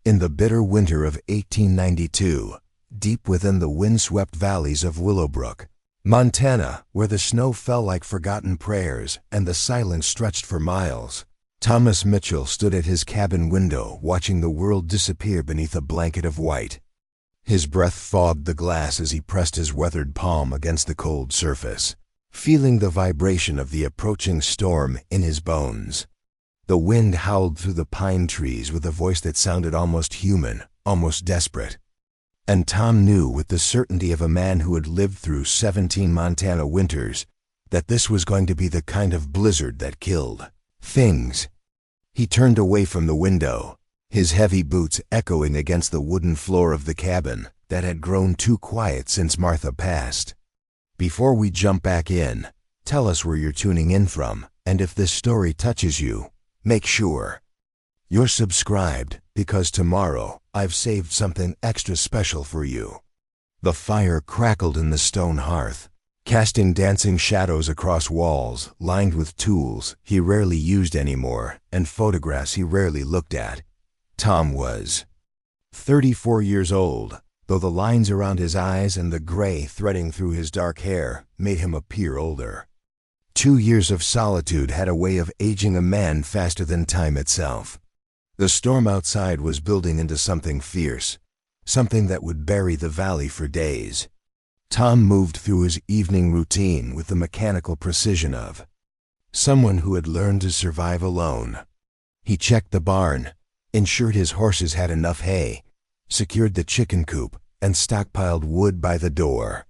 In the bitter winter of 1892, deep within the windswept valleys of Willowbrook, Montana, where the snow fell like forgotten prayers and the silence stretched for miles, Thomas Mitchell stood at his cabin window watching the world disappear beneath a blanket of white. His breath fogged the glass as he pressed his weathered palm against the cold surface, feeling the vibration of the approaching storm in his bones. The wind howled through the pine trees with a voice that sounded almost human, almost desperate. And Tom knew with the certainty of a man who had lived through 17 Montana winters that this was going to be the kind of blizzard that killed things. He turned away from the window, his heavy boots echoing against the wooden floor of the cabin that had grown too quiet since Martha passed. Before we jump back in, tell us where you're tuning in from, and if this story touches you, make sure you're subscribed, because tomorrow I've saved something extra special for you. The fire crackled in the stone hearth, casting dancing shadows across walls lined with tools he rarely used anymore and photographs he rarely looked at. Tom was 34 years old, though the lines around his eyes and the gray threading through his dark hair made him appear older. 2 years of solitude had a way of aging a man faster than time itself. The storm outside was building into something fierce, something that would bury the valley for days. Tom moved through his evening routine with the mechanical precision of someone who had learned to survive alone. He checked the barn, ensured his horses had enough hay, secured the chicken coop, and stockpiled wood by the door.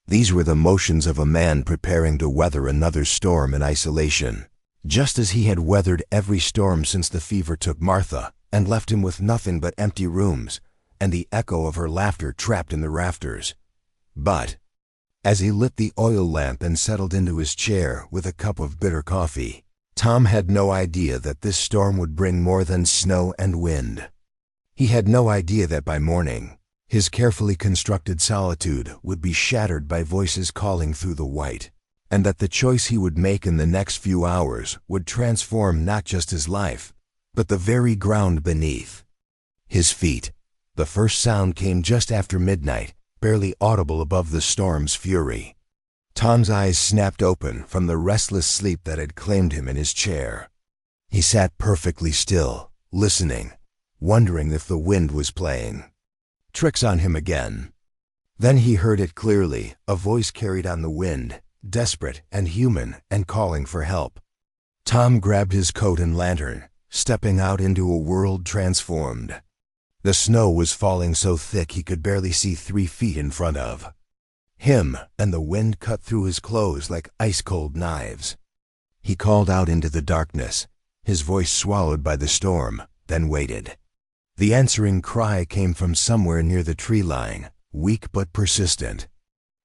These were the motions of a man preparing to weather another storm in isolation, just as he had weathered every storm since the fever took Martha and left him with nothing but empty rooms and the echo of her laughter trapped in the rafters. But as he lit the oil lamp and settled into his chair with a cup of bitter coffee, Tom had no idea that this storm would bring more than snow and wind. He had no idea that by morning, his carefully constructed solitude would be shattered by voices calling through the white, and that the choice he would make in the next few hours would transform not just his life, but the very ground beneath his feet. The first sound came just after midnight, barely audible above the storm's fury. Tom's eyes snapped open from the restless sleep that had claimed him in his chair. He sat perfectly still, listening, wondering if the wind was playing tricks on him again. Then he heard it clearly, a voice carried on the wind, desperate and human and calling for help. Tom grabbed his coat and lantern, stepping out into a world transformed. The snow was falling so thick he could barely see 3 feet in front of him, and the wind cut through his clothes like ice-cold knives. He called out into the darkness, his voice swallowed by the storm, then waited. The answering cry came from somewhere near the tree line, weak but persistent.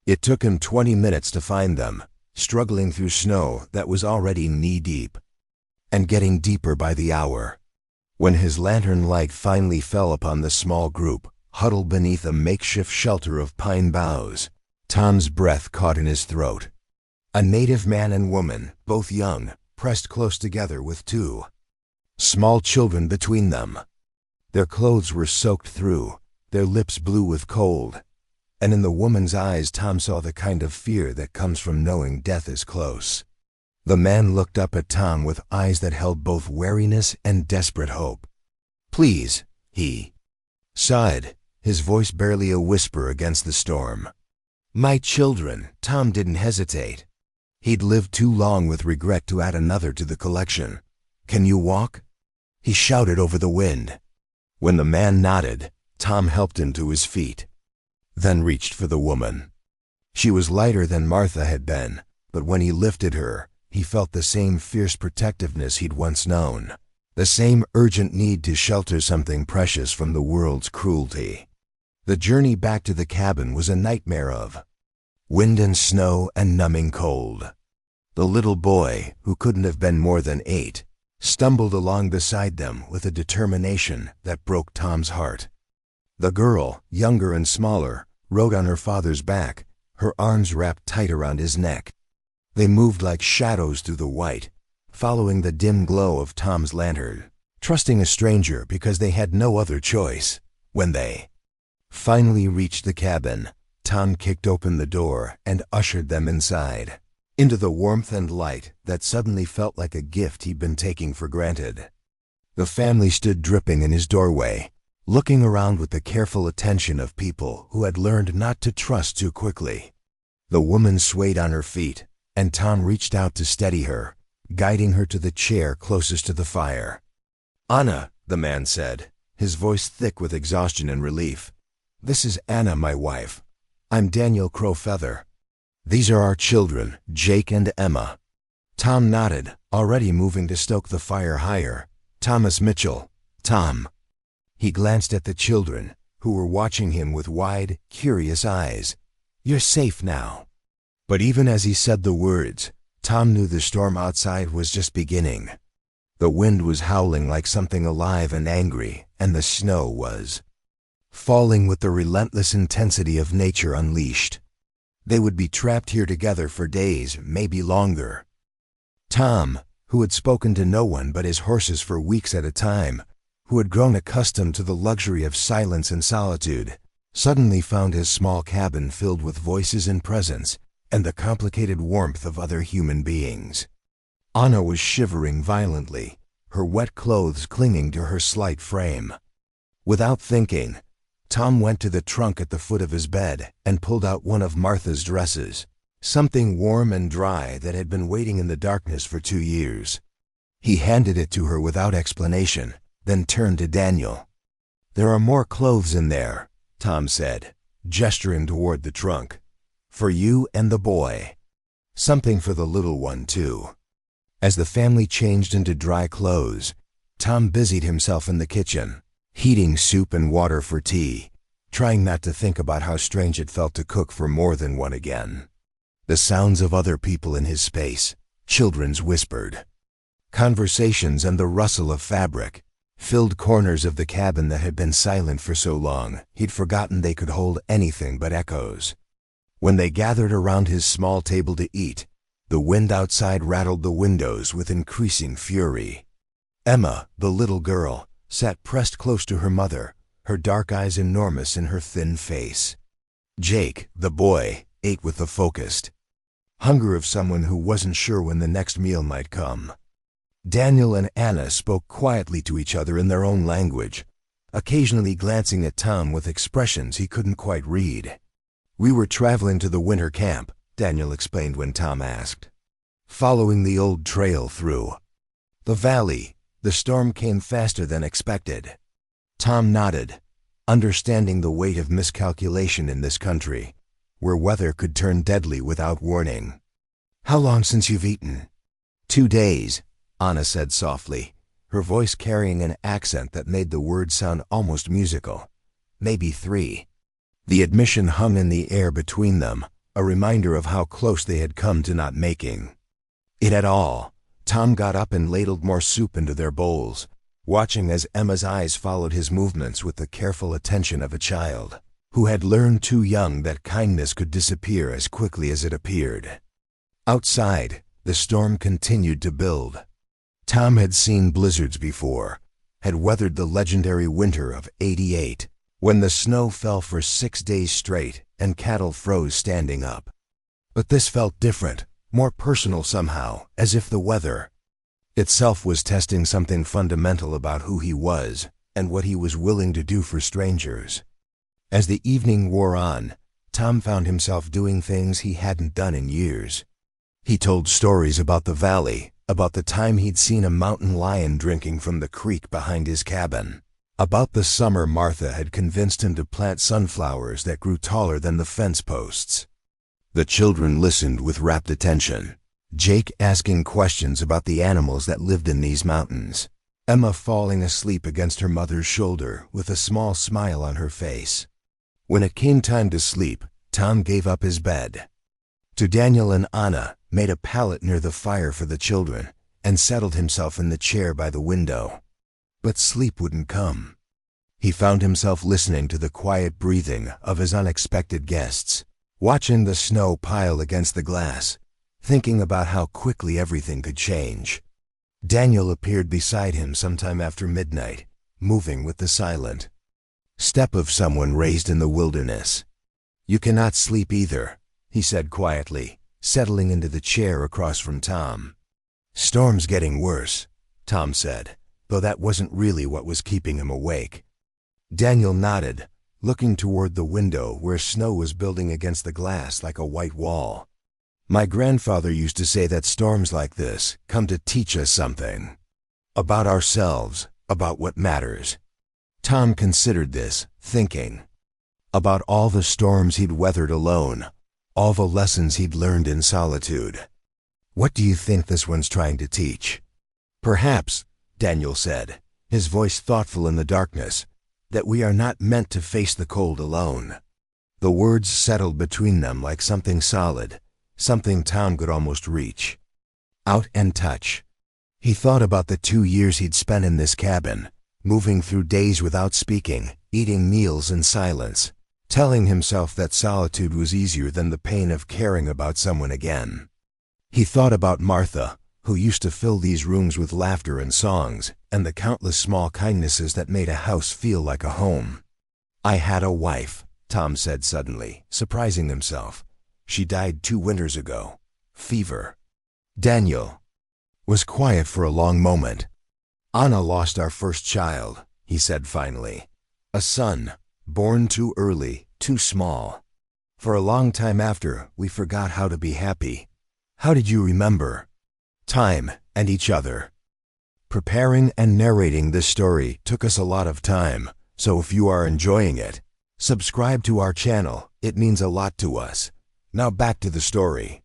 It took him 20 minutes to find them, struggling through snow that was already knee-deep, and getting deeper by the hour. When his lantern light finally fell upon the small group, huddled beneath a makeshift shelter of pine boughs, Tom's breath caught in his throat. A native man and woman, both young, pressed close together with 2 small children between them. Their clothes were soaked through, their lips blue with cold, and in the woman's eyes Tom saw the kind of fear that comes from knowing death is close. The man looked up at Tom with eyes that held both wariness and desperate hope. "Please," he sighed, his voice barely a whisper against the storm. "My children." Tom didn't hesitate. He'd lived too long with regret to add another to the collection. "Can you walk?" he shouted over the wind. When the man nodded, Tom helped him to his feet, then reached for the woman. She was lighter than Martha had been, but when he lifted her, he felt the same fierce protectiveness he'd once known, the same urgent need to shelter something precious from the world's cruelty. The journey back to the cabin was a nightmare of wind and snow and numbing cold. The little boy, who couldn't have been more than 8, stumbled along beside them with a determination that broke Tom's heart. The girl, younger and smaller, rode on her father's back, her arms wrapped tight around his neck. They moved like shadows through the white, following the dim glow of Tom's lantern, trusting a stranger because they had no other choice. When they finally reached the cabin, Tom kicked open the door and ushered them inside, into the warmth and light that suddenly felt like a gift he'd been taking for granted. The family stood dripping in his doorway, looking around with the careful attention of people who had learned not to trust too quickly. The woman swayed on her feet, and Tom reached out to steady her, guiding her to the chair closest to the fire. "Anna," the man said, his voice thick with exhaustion and relief. "This is Anna, my wife. I'm Daniel Crowfeather. These are our children, Jake and Emma." Tom nodded, already moving to stoke the fire higher. "Thomas Mitchell, Tom." He glanced at the children, who were watching him with wide, curious eyes. "You're safe now." But even as he said the words, Tom knew the storm outside was just beginning. The wind was howling like something alive and angry, and the snow was falling with the relentless intensity of nature unleashed. They would be trapped here together for days, maybe longer. Tom, who had spoken to no one but his horses for weeks at a time, who had grown accustomed to the luxury of silence and solitude, suddenly found his small cabin filled with voices and presence, and the complicated warmth of other human beings. Anna was shivering violently, her wet clothes clinging to her slight frame. Without thinking, Tom went to the trunk at the foot of his bed and pulled out one of Martha's dresses, something warm and dry that had been waiting in the darkness for 2 years. He handed it to her without explanation, then turned to Daniel. "There are more clothes in there," Tom said, gesturing toward the trunk. "For you and the boy. Something for the little one, too." As the family changed into dry clothes, Tom busied himself in the kitchen, heating soup and water for tea, trying not to think about how strange it felt to cook for more than one again. The sounds of other people in his space, children's whispered conversations and the rustle of fabric, filled corners of the cabin that had been silent for so long he'd forgotten they could hold anything but echoes. When they gathered around his small table to eat, the wind outside rattled the windows with increasing fury. Emma, the little girl, sat pressed close to her mother, her dark eyes enormous in her thin face. Jake, the boy, ate with the focused hunger of someone who wasn't sure when the next meal might come. Daniel and Anna spoke quietly to each other in their own language, occasionally glancing at Tom with expressions he couldn't quite read. "We were traveling to the winter camp," Daniel explained when Tom asked. "Following the old trail through the valley, the storm came faster than expected." Tom nodded, understanding the weight of miscalculation in this country, where weather could turn deadly without warning. "How long since you've eaten?" 2 days, Anna said softly, her voice carrying an accent that made the words sound almost musical. "Maybe 3. The admission hung in the air between them, a reminder of how close they had come to not making it at all. Tom got up and ladled more soup into their bowls, watching as Emma's eyes followed his movements with the careful attention of a child who had learned too young that kindness could disappear as quickly as it appeared. Outside, the storm continued to build. Tom had seen blizzards before, had weathered the legendary winter of '88, when the snow fell for 6 days straight and cattle froze standing up. But this felt different, more personal somehow, as if the weather itself was testing something fundamental about who he was and what he was willing to do for strangers. As the evening wore on, Tom found himself doing things he hadn't done in years. He told stories about the valley, about the time he'd seen a mountain lion drinking from the creek behind his cabin, about the summer Martha had convinced him to plant sunflowers that grew taller than the fence posts. The children listened with rapt attention, Jake asking questions about the animals that lived in these mountains, Emma falling asleep against her mother's shoulder with a small smile on her face. When it came time to sleep, Tom gave up his bed to Daniel and Anna, made a pallet near the fire for the children, and settled himself in the chair by the window. But sleep wouldn't come. He found himself listening to the quiet breathing of his unexpected guests, watching the snow pile against the glass, thinking about how quickly everything could change. Daniel appeared beside him sometime after midnight, moving with the silent step of someone raised in the wilderness. "You cannot sleep either," he said quietly, settling into the chair across from Tom. "Storm's getting worse," Tom said, though that wasn't really what was keeping him awake. Daniel nodded, looking toward the window where snow was building against the glass like a white wall. "My grandfather used to say that storms like this come to teach us something. About ourselves, about what matters." Tom considered this, thinking about all the storms he'd weathered alone, all the lessons he'd learned in solitude. "What do you think this one's trying to teach?" "Perhaps," Daniel said, his voice thoughtful in the darkness, "that we are not meant to face the cold alone." The words settled between them like something solid, something Tom could almost reach out and touch. He thought about the 2 years he'd spent in this cabin, moving through days without speaking, eating meals in silence, telling himself that solitude was easier than the pain of caring about someone again. He thought about Martha, who used to fill these rooms with laughter and songs, and the countless small kindnesses that made a house feel like a home. "I had a wife," Tom said suddenly, surprising himself. "She died 2 winters ago. Fever." Daniel was quiet for a long moment. "Anna lost our first child," he said finally. "A son, born too early, too small. For a long time after, we forgot how to be happy. How did you remember time and each other?" Preparing and narrating this story took us a lot of time, so if you are enjoying it, subscribe to our channel. It means a lot to us. Now back to the story.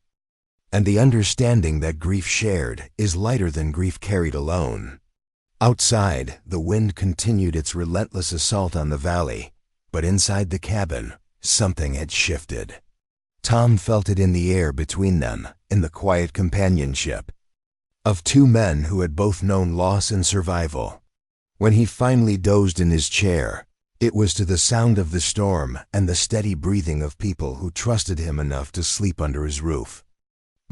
And the understanding that grief shared is lighter than grief carried alone. Outside, the wind continued its relentless assault on the valley, but inside the cabin, something had shifted. Tom felt it in the air between them, in the quiet companionship of 2 men who had both known loss and survival. When he finally dozed in his chair, it was to the sound of the storm and the steady breathing of people who trusted him enough to sleep under his roof.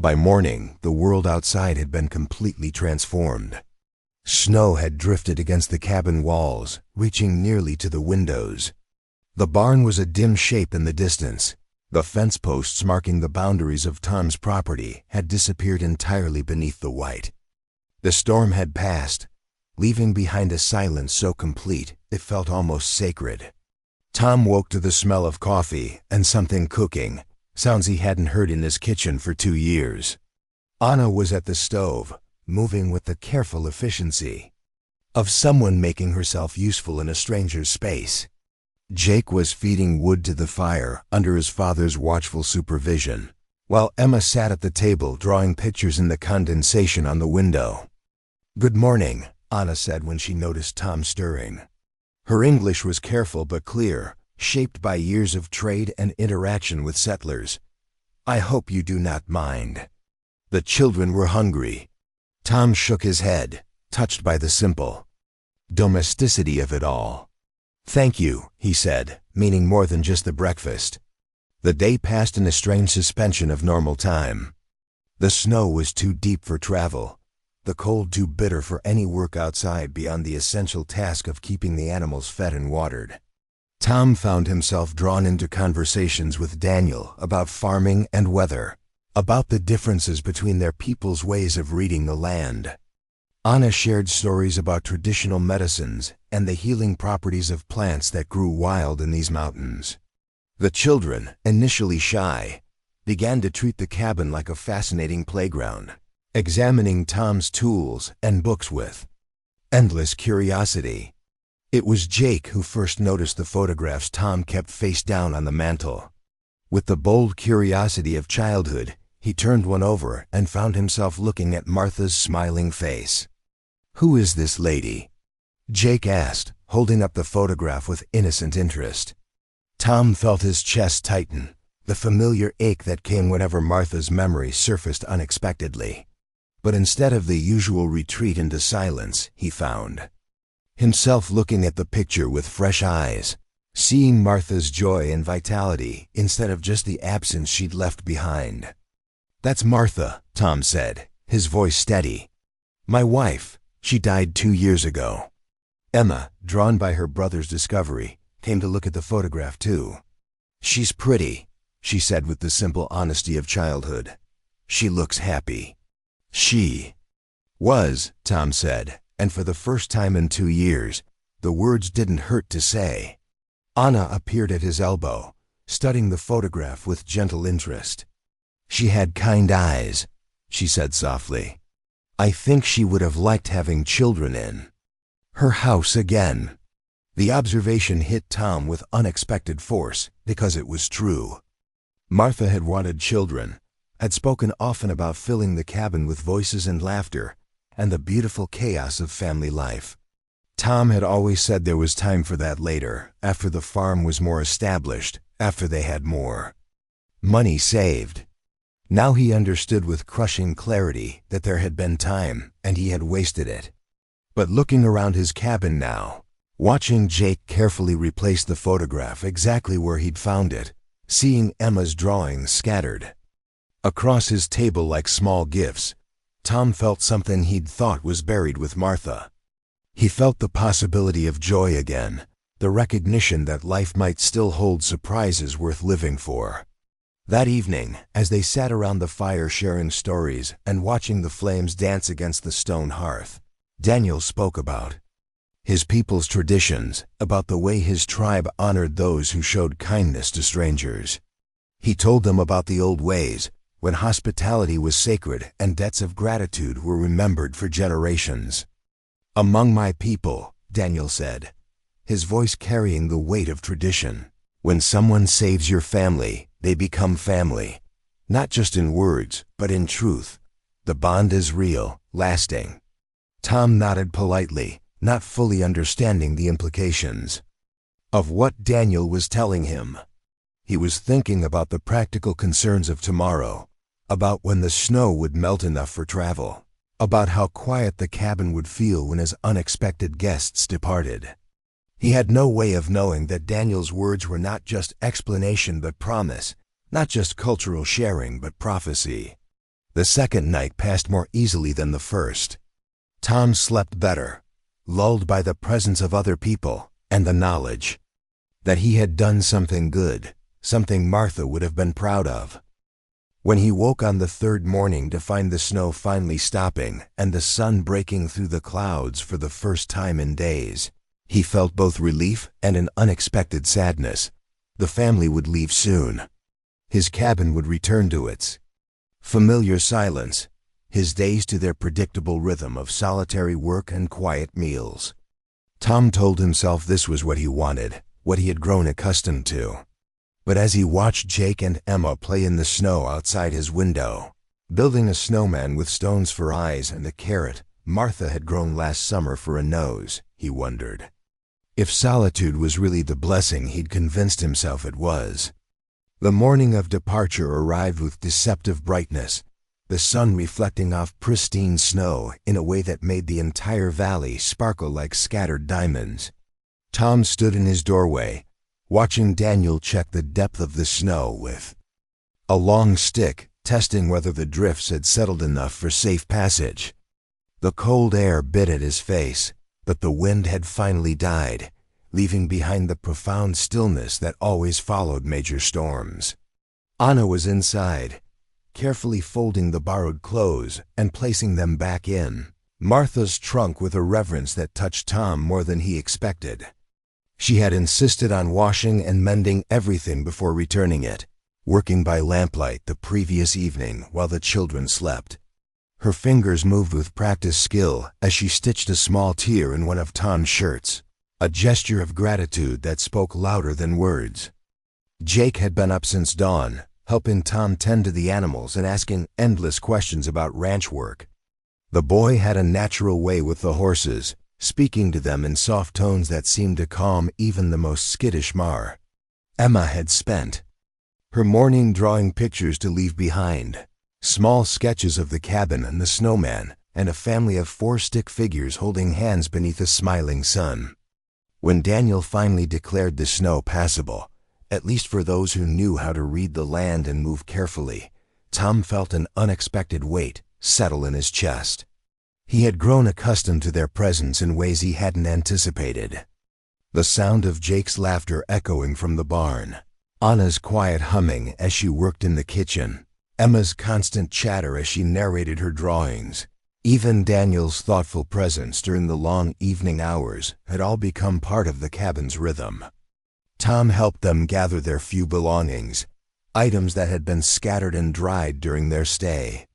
By morning, the world outside had been completely transformed. Snow had drifted against the cabin walls, reaching nearly to the windows. The barn was a dim shape in the distance. The fence posts marking the boundaries of Tom's property had disappeared entirely beneath the white. The storm had passed, leaving behind a silence so complete it felt almost sacred. Tom woke to the smell of coffee and something cooking, sounds he hadn't heard in his kitchen for 2 years. Anna was at the stove, moving with the careful efficiency of someone making herself useful in a stranger's space. Jake was feeding wood to the fire under his father's watchful supervision, while Emma sat at the table drawing pictures in the condensation on the window. "Good morning," Anna said when she noticed Tom stirring. Her English was careful but clear, shaped by years of trade and interaction with settlers. "I hope you do not mind." The children were hungry. Tom shook his head, touched by the simple domesticity of it all. "Thank you," he said, meaning more than just the breakfast. The day passed in a strange suspension of normal time. The snow was too deep for travel, the cold too bitter for any work outside beyond the essential task of keeping the animals fed and watered. Tom found himself drawn into conversations with Daniel about farming and weather, about the differences between their people's ways of reading the land. Anna shared stories about traditional medicines and the healing properties of plants that grew wild in these mountains. The children, initially shy, began to treat the cabin like a fascinating playground, examining Tom's tools and books with endless curiosity. It was Jake who first noticed the photographs Tom kept face down on the mantel. With the bold curiosity of childhood, he turned one over and found himself looking at Martha's smiling face. "Who is this lady?" Jake asked, holding up the photograph with innocent interest. Tom felt his chest tighten, the familiar ache that came whenever Martha's memory surfaced unexpectedly. But instead of the usual retreat into silence, he found himself looking at the picture with fresh eyes, seeing Martha's joy and vitality instead of just the absence she'd left behind. "That's Martha," Tom said, his voice steady. My wife, she died 2 years ago." Emma, drawn by her brother's discovery, came to look at the photograph too. "She's pretty," she said with the simple honesty of childhood. "She looks happy." "She was," Tom said, and for the first time in 2 years, the words didn't hurt to say. Anna appeared at his elbow, studying the photograph with gentle interest. "She had kind eyes," she said softly. "I think she would have liked having children in her house again." The observation hit Tom with unexpected force because it was true. Martha had wanted children, had spoken often about filling the cabin with voices and laughter, and the beautiful chaos of family life. Tom had always said there was time for that later, after the farm was more established, after they had more money saved. Now he understood with crushing clarity that there had been time, and he had wasted it. But looking around his cabin now, watching Jake carefully replace the photograph exactly where he'd found it, seeing Emma's drawings scattered across his table like small gifts, Tom felt something he'd thought was buried with Martha. He felt the possibility of joy again, the recognition that life might still hold surprises worth living for. That evening, as they sat around the fire sharing stories and watching the flames dance against the stone hearth, Daniel spoke about his people's traditions, about the way his tribe honored those who showed kindness to strangers. He told them about the old ways, when hospitality was sacred and debts of gratitude were remembered for generations. "Among my people," Daniel said, his voice carrying the weight of tradition, "when someone saves your family, they become family. Not just in words, but in truth. The bond is real, lasting." Tom nodded politely, not fully understanding the implications of what Daniel was telling him. He was thinking about the practical concerns of tomorrow, about when the snow would melt enough for travel, about how quiet the cabin would feel when his unexpected guests departed. He had no way of knowing that Daniel's words were not just explanation but promise, not just cultural sharing but prophecy. The second night passed more easily than the first. Tom slept better, lulled by the presence of other people and the knowledge that he had done something good, something Martha would have been proud of. When he woke on the third morning to find the snow finally stopping and the sun breaking through the clouds for the first time in days, he felt both relief and an unexpected sadness. The family would leave soon. His cabin would return to its familiar silence, his days to their predictable rhythm of solitary work and quiet meals. Tom told himself this was what he wanted, what he had grown accustomed to. But as he watched Jake and Emma play in the snow outside his window, building a snowman with stones for eyes and a carrot Martha had grown last summer for a nose, he wondered if solitude was really the blessing he'd convinced himself it was. The morning of departure arrived with deceptive brightness, the sun reflecting off pristine snow in a way that made the entire valley sparkle like scattered diamonds. Tom stood in his doorway, watching Daniel check the depth of the snow with a long stick, testing whether the drifts had settled enough for safe passage. The cold air bit at his face, but the wind had finally died, leaving behind the profound stillness that always followed major storms. Anna was inside, carefully folding the borrowed clothes and placing them back in Martha's trunk with a reverence that touched Tom more than he expected. She had insisted on washing and mending everything before returning it, working by lamplight the previous evening while the children slept. Her fingers moved with practiced skill as she stitched a small tear in one of Tom's shirts, a gesture of gratitude that spoke louder than words. Jake had been up since dawn, helping Tom tend to the animals and asking endless questions about ranch work. The boy had a natural way with the horses, speaking to them in soft tones that seemed to calm even the most skittish Mar. Emma had spent her morning drawing pictures to leave behind, small sketches of the cabin and the snowman, and a family of 4 stick figures holding hands beneath a smiling sun. When Daniel finally declared the snow passable, at least for those who knew how to read the land and move carefully, Tom felt an unexpected weight settle in his chest. He had grown accustomed to their presence in ways he hadn't anticipated. The sound of Jake's laughter echoing from the barn, Anna's quiet humming as she worked in the kitchen, Emma's constant chatter as she narrated her drawings, even Daniel's thoughtful presence during the long evening hours had all become part of the cabin's rhythm. Tom helped them gather their few belongings, items that had been scattered and dried during their stay.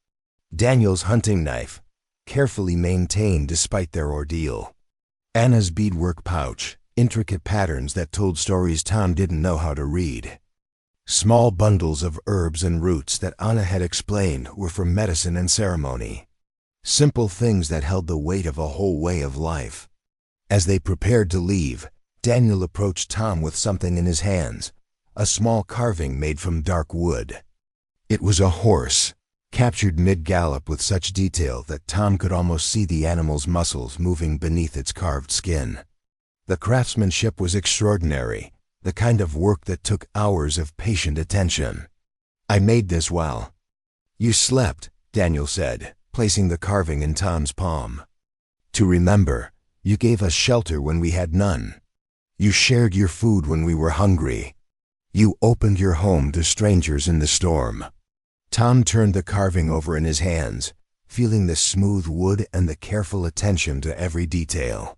Daniel's hunting knife, carefully maintained despite their ordeal. Anna's beadwork pouch, intricate patterns that told stories Tom didn't know how to read. Small bundles of herbs and roots that Anna had explained were for medicine and ceremony. Simple things that held the weight of a whole way of life. As they prepared to leave, Daniel approached Tom with something in his hands, a small carving made from dark wood. It was a horse, captured mid-gallop with such detail that Tom could almost see the animal's muscles moving beneath its carved skin. The craftsmanship was extraordinary, the kind of work that took hours of patient attention. "I made this while you slept," Daniel said, placing the carving in Tom's palm. "To remember, you gave us shelter when we had none. You shared your food when we were hungry. You opened your home to strangers in the storm." Tom turned the carving over in his hands, feeling the smooth wood and the careful attention to every detail.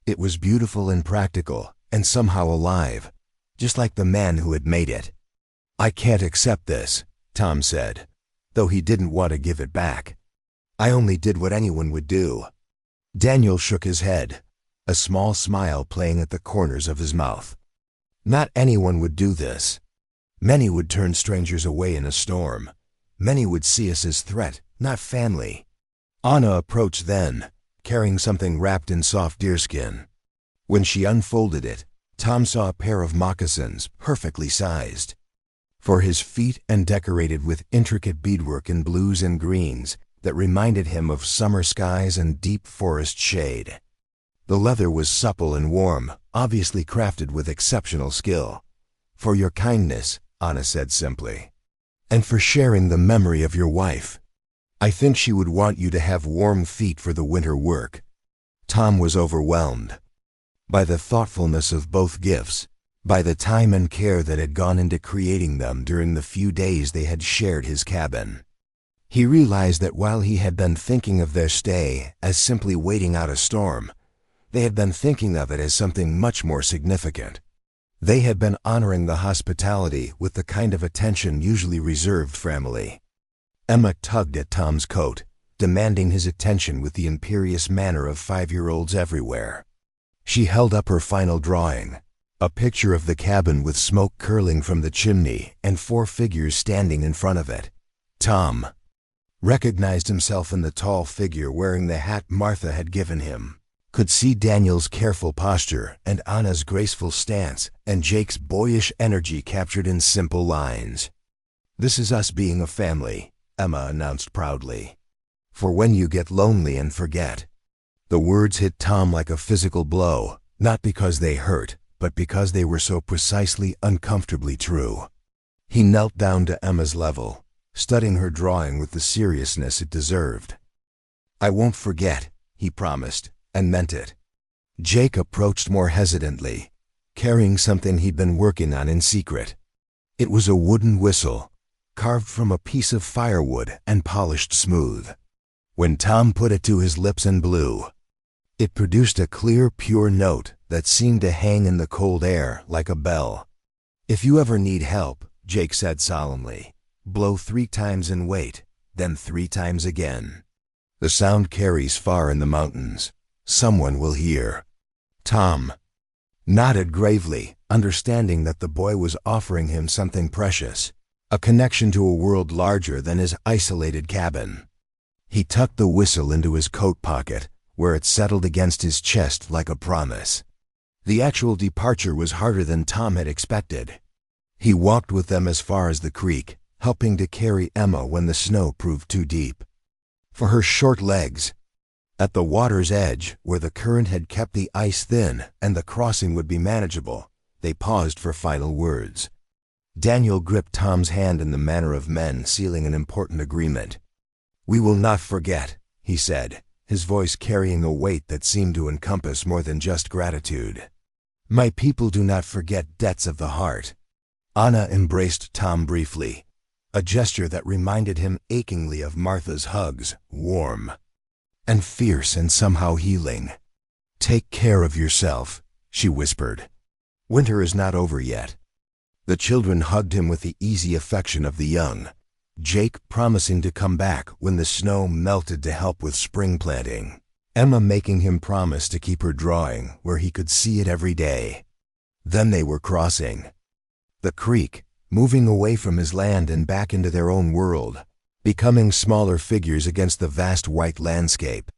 It was beautiful and practical, and somehow alive, just like the man who had made it. "I can't accept this," Tom said, though he didn't want to give it back. "I only did what anyone would do." Daniel shook his head, a small smile playing at the corners of his mouth. "Not anyone would do this. Many would turn strangers away in a storm. Many would see us as threat, not family." Anna approached then, carrying something wrapped in soft deerskin. When she unfolded it, Tom saw a pair of moccasins, perfectly sized. For his feet and decorated with intricate beadwork in blues and greens that reminded him of summer skies and deep forest shade. The leather was supple and warm, obviously crafted with exceptional skill. "For your kindness," Anna said simply. "And for sharing the memory of your wife. I think she would want you to have warm feet for the winter work." Tom was overwhelmed by the thoughtfulness of both gifts, by the time and care that had gone into creating them during the few days they had shared his cabin. He realized that while he had been thinking of their stay as simply waiting out a storm, they had been thinking of it as something much more significant. They had been honoring the hospitality with the kind of attention usually reserved for Emily. Emma tugged at Tom's coat, demanding his attention with the imperious manner of 5-year-olds everywhere. She held up her final drawing, a picture of the cabin with smoke curling from the chimney and 4 figures standing in front of it. Tom recognized himself in the tall figure wearing the hat Martha had given him, could see Daniel's careful posture and Anna's graceful stance and Jake's boyish energy captured in simple lines. "This is us being a family," Emma announced proudly. "For when you get lonely and forget." The words hit Tom like a physical blow, not because they hurt, but because they were so precisely uncomfortably true. He knelt down to Emma's level, studying her drawing with the seriousness it deserved. "I won't forget," he promised, and meant it. Jake approached more hesitantly, carrying something he'd been working on in secret. It was a wooden whistle, carved from a piece of firewood and polished smooth. When Tom put it to his lips and blew, it produced a clear, pure note that seemed to hang in the cold air like a bell. "If you ever need help," Jake said solemnly, "blow 3 times and wait, then 3 times again. The sound carries far in the mountains. Someone will hear." Tom nodded gravely, understanding that the boy was offering him something precious, a connection to a world larger than his isolated cabin. He tucked the whistle into his coat pocket, where it settled against his chest like a promise. The actual departure was harder than Tom had expected. He walked with them as far as the creek, helping to carry Emma when the snow proved too deep. For her short legs, at the water's edge, where the current had kept the ice thin and the crossing would be manageable, they paused for final words. Daniel gripped Tom's hand in the manner of men sealing an important agreement. "We will not forget," he said, his voice carrying a weight that seemed to encompass more than just gratitude. "My people do not forget debts of the heart." Anna embraced Tom briefly, a gesture that reminded him achingly of Martha's hugs, warm and fierce and somehow healing. "Take care of yourself," she whispered. "Winter is not over yet." The children hugged him with the easy affection of the young, Jake promising to come back when the snow melted to help with spring planting, Emma making him promise to keep her drawing where he could see it every day. Then they were crossing the creek, moving away from his land and back into their own world, becoming smaller figures against the vast white landscape.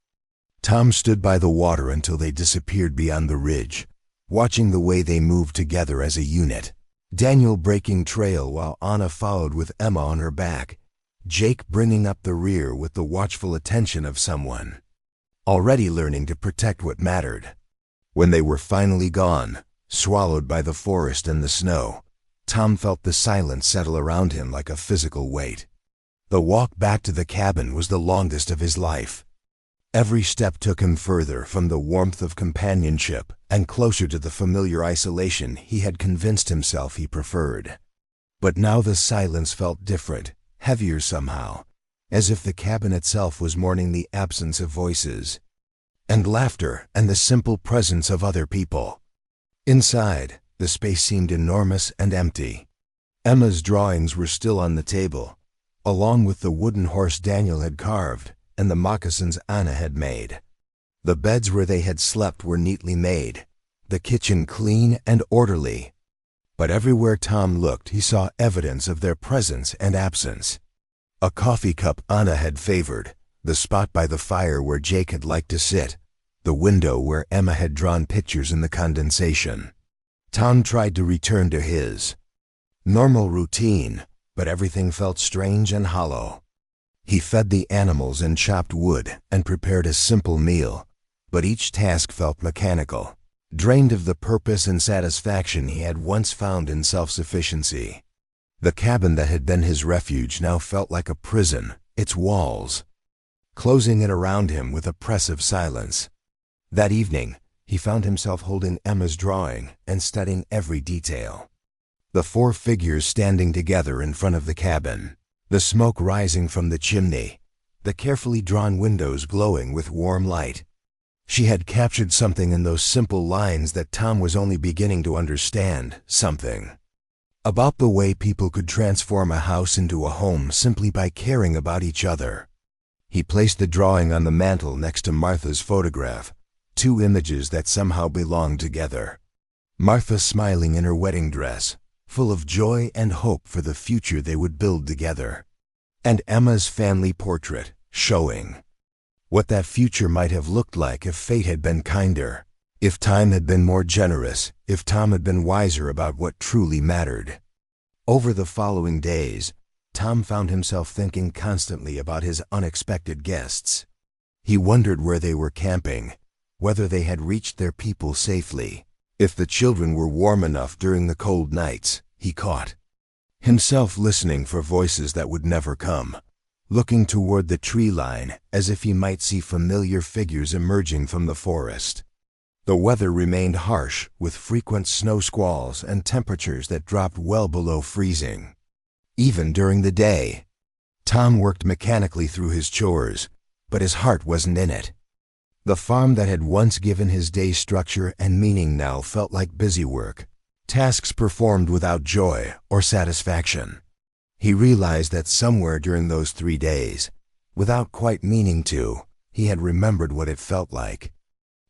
Tom stood by the water until they disappeared beyond the ridge, watching the way they moved together as a unit. Daniel breaking trail while Anna followed with Emma on her back, Jake bringing up the rear with the watchful attention of someone already learning to protect what mattered. When they were finally gone, swallowed by the forest and the snow, Tom felt the silence settle around him like a physical weight. The walk back to the cabin was the longest of his life. Every step took him further from the warmth of companionship and closer to the familiar isolation he had convinced himself he preferred. But now the silence felt different, heavier somehow, as if the cabin itself was mourning the absence of voices and laughter and the simple presence of other people. Inside, the space seemed enormous and empty. Emma's drawings were still on the table, along with the wooden horse Daniel had carved and the moccasins Anna had made. The beds where they had slept were neatly made, the kitchen clean and orderly. But everywhere Tom looked, he saw evidence of their presence and absence. A coffee cup Anna had favored, the spot by the fire where Jake had liked to sit, the window where Emma had drawn pictures in the condensation. Tom tried to return to his normal routine, but everything felt strange and hollow. He fed the animals and chopped wood and prepared a simple meal, but each task felt mechanical, drained of the purpose and satisfaction he had once found in self-sufficiency. The cabin that had been his refuge now felt like a prison, its walls closing in around him with oppressive silence. That evening, he found himself holding Emma's drawing and studying every detail. The four figures standing together in front of the cabin, the smoke rising from the chimney, the carefully drawn windows glowing with warm light. She had captured something in those simple lines that Tom was only beginning to understand, something about the way people could transform a house into a home simply by caring about each other. He placed the drawing on the mantel next to Martha's photograph, two images that somehow belonged together. Martha smiling in her wedding dress, full of joy and hope for the future they would build together, and Emma's family portrait, showing what that future might have looked like if fate had been kinder, if time had been more generous, if Tom had been wiser about what truly mattered. Over the following days, Tom found himself thinking constantly about his unexpected guests. He wondered where they were camping, whether they had reached their people safely, if the children were warm enough during the cold nights. He caught himself listening for voices that would never come, looking toward the tree line as if he might see familiar figures emerging from the forest. The weather remained harsh, with frequent snow squalls and temperatures that dropped well below freezing. Even during the day, Tom worked mechanically through his chores, but his heart wasn't in it. The farm that had once given his day structure and meaning now felt like busy work, tasks performed without joy or satisfaction. He realized that somewhere during those 3 days, without quite meaning to, he had remembered what it felt like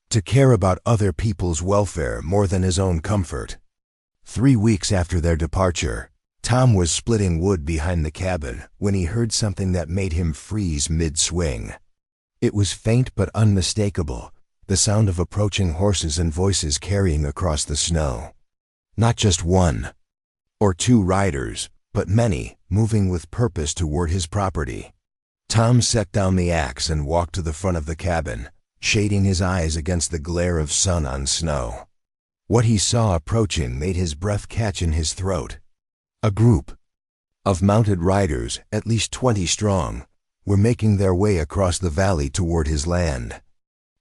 to care about other people's welfare more than his own comfort. 3 weeks after their departure, Tom was splitting wood behind the cabin when he heard something that made him freeze mid-swing. It was faint but unmistakable, the sound of approaching horses and voices carrying across the snow. Not just one or two riders, but many, moving with purpose toward his property. Tom set down the axe and walked to the front of the cabin, shading his eyes against the glare of sun on snow. What he saw approaching made his breath catch in his throat. A group of mounted riders, at least 20 strong, were making their way across the valley toward his land.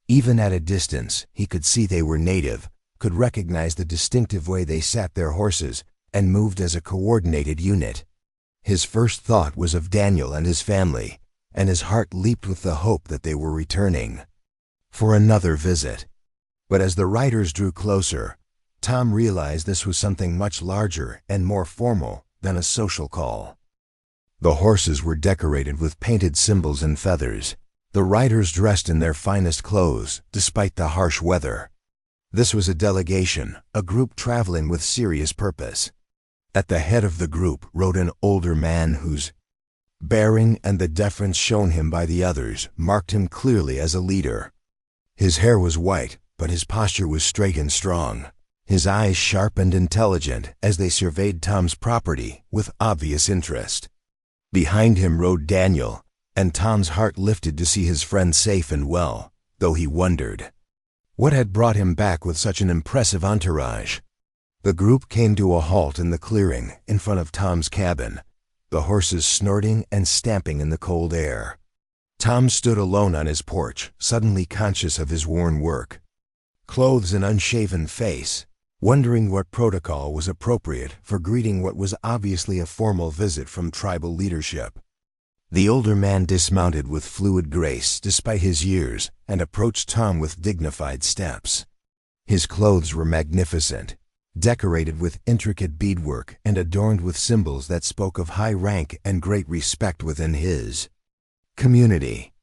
Even at a distance, he could see they were native, could recognize the distinctive way they sat their horses, and moved as a coordinated unit. His first thought was of Daniel and his family, and his heart leaped with the hope that they were returning for another visit. But as the riders drew closer, Tom realized this was something much larger and more formal than a social call. The horses were decorated with painted symbols and feathers, the riders dressed in their finest clothes despite the harsh weather. This was a delegation, a group traveling with serious purpose. At the head of the group rode an older man whose bearing and the deference shown him by the others marked him clearly as a leader. His hair was white, but his posture was straight and strong, his eyes sharp and intelligent as they surveyed Tom's property with obvious interest. Behind him rode Daniel, and Tom's heart lifted to see his friend safe and well, though he wondered what had brought him back with such an impressive entourage. The group came to a halt in the clearing in front of Tom's cabin, the horses snorting and stamping in the cold air. Tom stood alone on his porch, suddenly conscious of his worn work clothes and unshaven face, wondering what protocol was appropriate for greeting what was obviously a formal visit from tribal leadership. The older man dismounted with fluid grace despite his years and approached Tom with dignified steps. His clothes were magnificent, decorated with intricate beadwork and adorned with symbols that spoke of high rank and great respect within his community.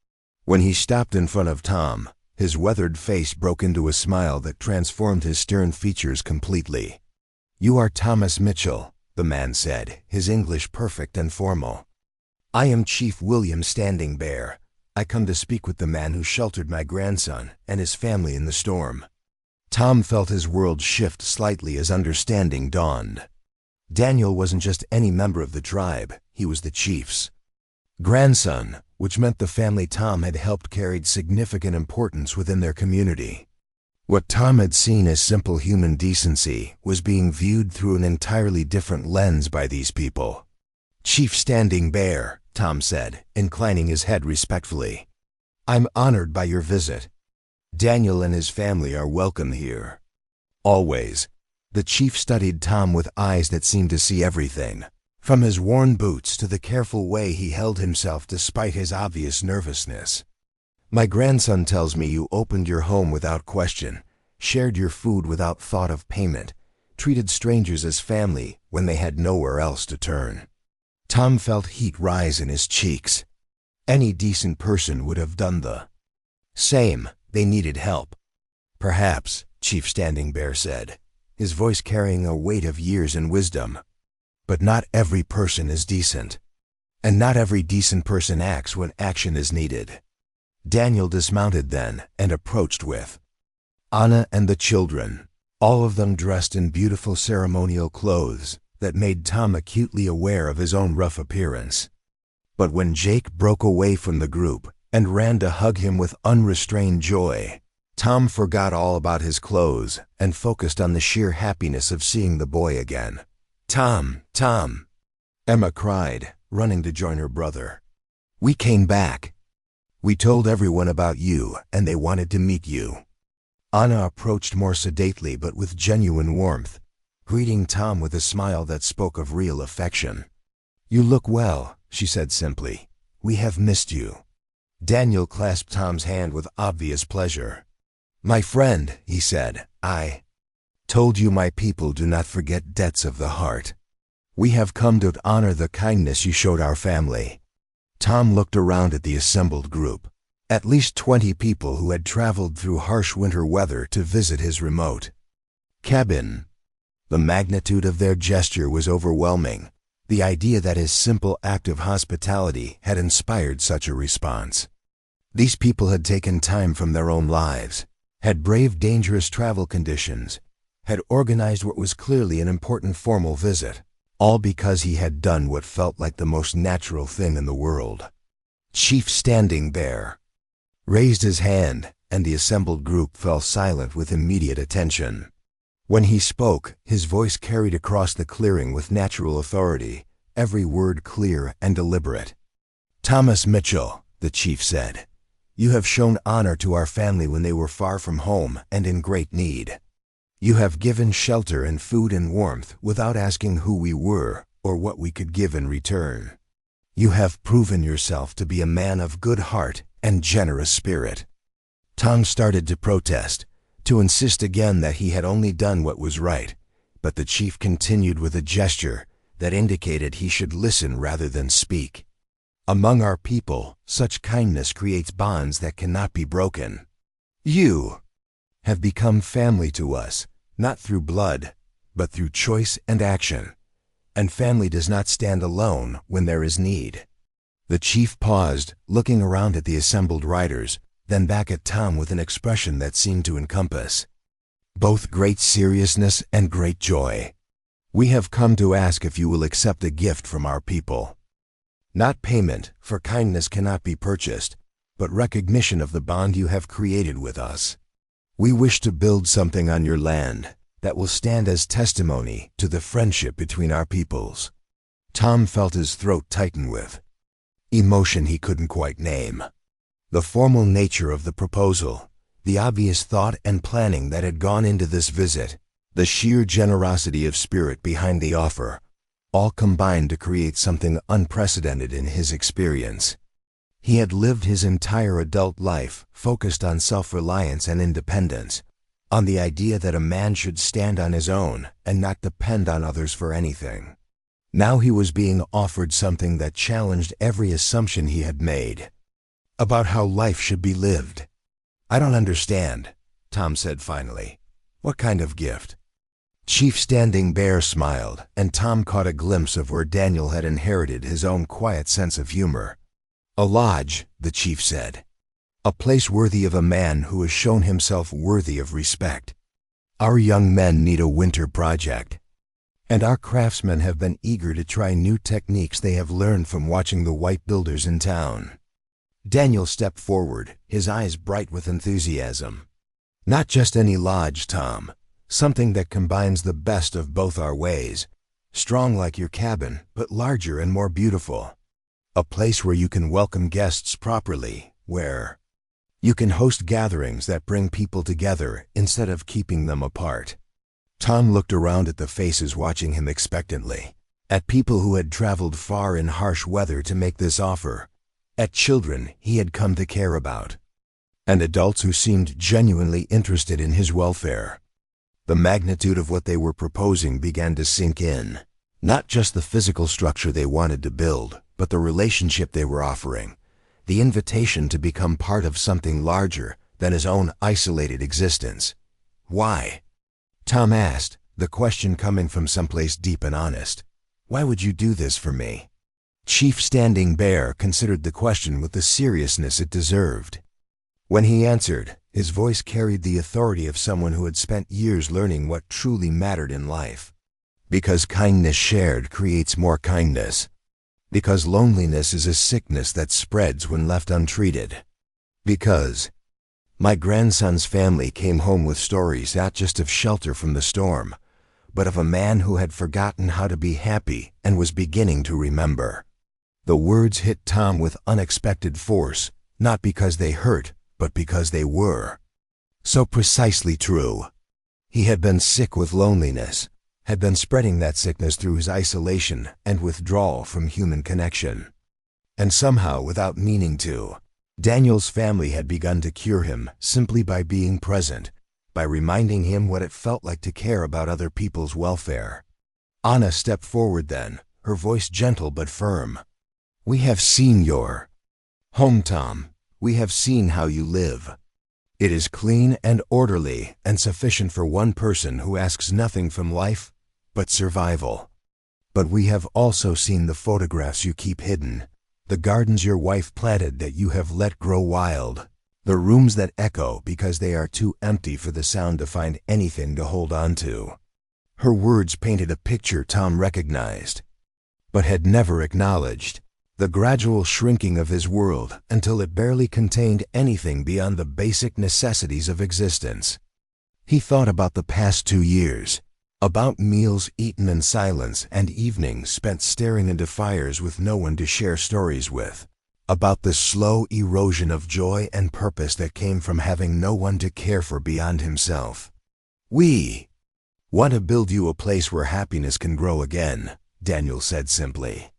When he stopped in front of Tom, his weathered face broke into a smile that transformed his stern features completely. "You are Thomas Mitchell," the man said, his English perfect and formal. "I am Chief William Standing Bear. I come to speak with the man who sheltered my grandson and his family in the storm." Tom felt his world shift slightly as understanding dawned. Daniel wasn't just any member of the tribe, he was the chief's grandson, which meant the family Tom had helped carried significant importance within their community. What Tom had seen as simple human decency was being viewed through an entirely different lens by these people. "Chief Standing Bear," Tom said, inclining his head respectfully. "I'm honored by your visit. Daniel and his family are welcome here." "Always." The chief studied Tom with eyes that seemed to see everything, from his worn boots to the careful way he held himself despite his obvious nervousness. "My grandson tells me you opened your home without question, shared your food without thought of payment, treated strangers as family when they had nowhere else to turn." Tom felt heat rise in his cheeks. Any decent person would have done the same. They needed help. "Perhaps," Chief Standing Bear said, his voice carrying a weight of years and wisdom. "But not every person is decent. And not every decent person acts when action is needed." Daniel dismounted then and approached with Anna and the children, all of them dressed in beautiful ceremonial clothes that made Tom acutely aware of his own rough appearance. But when Jake broke away from the group and ran to hug him with unrestrained joy, Tom forgot all about his clothes and focused on the sheer happiness of seeing the boy again. "Tom, Tom," Emma cried, running to join her brother. "We came back. We told everyone about you, and they wanted to meet you." Anna approached more sedately but with genuine warmth, greeting Tom with a smile that spoke of real affection. "You look well," she said simply. "We have missed you." Daniel clasped Tom's hand with obvious pleasure. "My friend," he said, "I told you my people do not forget debts of the heart. We have come to honor the kindness you showed our family." Tom looked around at the assembled group, at least 20 people who had traveled through harsh winter weather to visit his remote cabin. The magnitude of their gesture was overwhelming, the idea that his simple act of hospitality had inspired such a response. These people had taken time from their own lives, had braved dangerous travel conditions, had organized what was clearly an important formal visit, all because he had done what felt like the most natural thing in the world. Chief Standing Bear raised his hand, and the assembled group fell silent with immediate attention. When he spoke, his voice carried across the clearing with natural authority, every word clear and deliberate. Thomas Mitchell, the chief said, "You have shown honor to our family when they were far from home and in great need. You have given shelter and food and warmth without asking who we were or what we could give in return. You have proven yourself to be a man of good heart and generous spirit." Tom started to protest, to insist again that he had only done what was right, but the chief continued with a gesture that indicated he should listen rather than speak. "Among our people, such kindness creates bonds that cannot be broken. You have become family to us, not through blood, but through choice and action. And family does not stand alone when there is need." The chief paused, looking around at the assembled riders, then back at Tom with an expression that seemed to encompass both great seriousness and great joy. "We have come to ask if you will accept a gift from our people. Not payment, for kindness cannot be purchased, but recognition of the bond you have created with us. We wish to build something on your land that will stand as testimony to the friendship between our peoples." Tom felt his throat tighten with emotion he couldn't quite name. The formal nature of the proposal, the obvious thought and planning that had gone into this visit, the sheer generosity of spirit behind the offer, all combined to create something unprecedented in his experience. He had lived his entire adult life focused on self-reliance and independence, on the idea that a man should stand on his own and not depend on others for anything. Now he was being offered something that challenged every assumption he had made about how life should be lived. "I don't understand," Tom said finally. "What kind of gift?" Chief Standing Bear smiled, and Tom caught a glimpse of where Daniel had inherited his own quiet sense of humor. "A lodge," the chief said. "A place worthy of a man who has shown himself worthy of respect. Our young men need a winter project, and our craftsmen have been eager to try new techniques they have learned from watching the white builders in town." Daniel stepped forward, his eyes bright with enthusiasm. "Not just any lodge, Tom. Something that combines the best of both our ways. Strong like your cabin, but larger and more beautiful. A place where you can welcome guests properly, where you can host gatherings that bring people together instead of keeping them apart." Tom looked around at the faces watching him expectantly, at people who had traveled far in harsh weather to make this offer, at children he had come to care about, and adults who seemed genuinely interested in his welfare. The magnitude of what they were proposing began to sink in. Not just the physical structure they wanted to build, but the relationship they were offering, the invitation to become part of something larger than his own isolated existence. "Why?" Tom asked, the question coming from someplace deep and honest. "Why would you do this for me?" Chief Standing Bear considered the question with the seriousness it deserved. When he answered, his voice carried the authority of someone who had spent years learning what truly mattered in life. "Because kindness shared creates more kindness. Because loneliness is a sickness that spreads when left untreated. Because my grandson's family came home with stories not just of shelter from the storm, but of a man who had forgotten how to be happy and was beginning to remember." The words hit Tom with unexpected force, not because they hurt, but because they were so precisely true. He had been sick with loneliness, had been spreading that sickness through his isolation and withdrawal from human connection. And somehow, without meaning to, Daniel's family had begun to cure him simply by being present, by reminding him what it felt like to care about other people's welfare. Anna stepped forward then, her voice gentle but firm. "We have seen your home, Tom. We have seen how you live. It is clean and orderly and sufficient for one person who asks nothing from life but survival. But we have also seen the photographs you keep hidden, the gardens your wife planted that you have let grow wild, the rooms that echo because they are too empty for the sound to find anything to hold on to." Her words painted a picture Tom recognized, but had never acknowledged. The gradual shrinking of his world until it barely contained anything beyond the basic necessities of existence. He thought about the past 2 years, about meals eaten in silence and evenings spent staring into fires with no one to share stories with. about the slow erosion of joy and purpose that came from having no one to care for beyond himself. "We want to build you a place where happiness can grow again," Daniel said simply.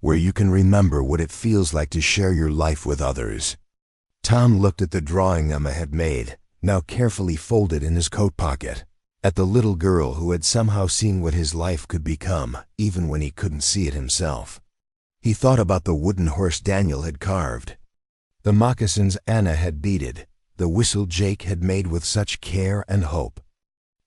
"Where you can remember what it feels like to share your life with others." Tom looked at the drawing Emma had made, now carefully folded in his coat pocket, at the little girl who had somehow seen what his life could become, even when he couldn't see it himself. He thought about the wooden horse Daniel had carved, the moccasins Anna had beaded, the whistle Jake had made with such care and hope.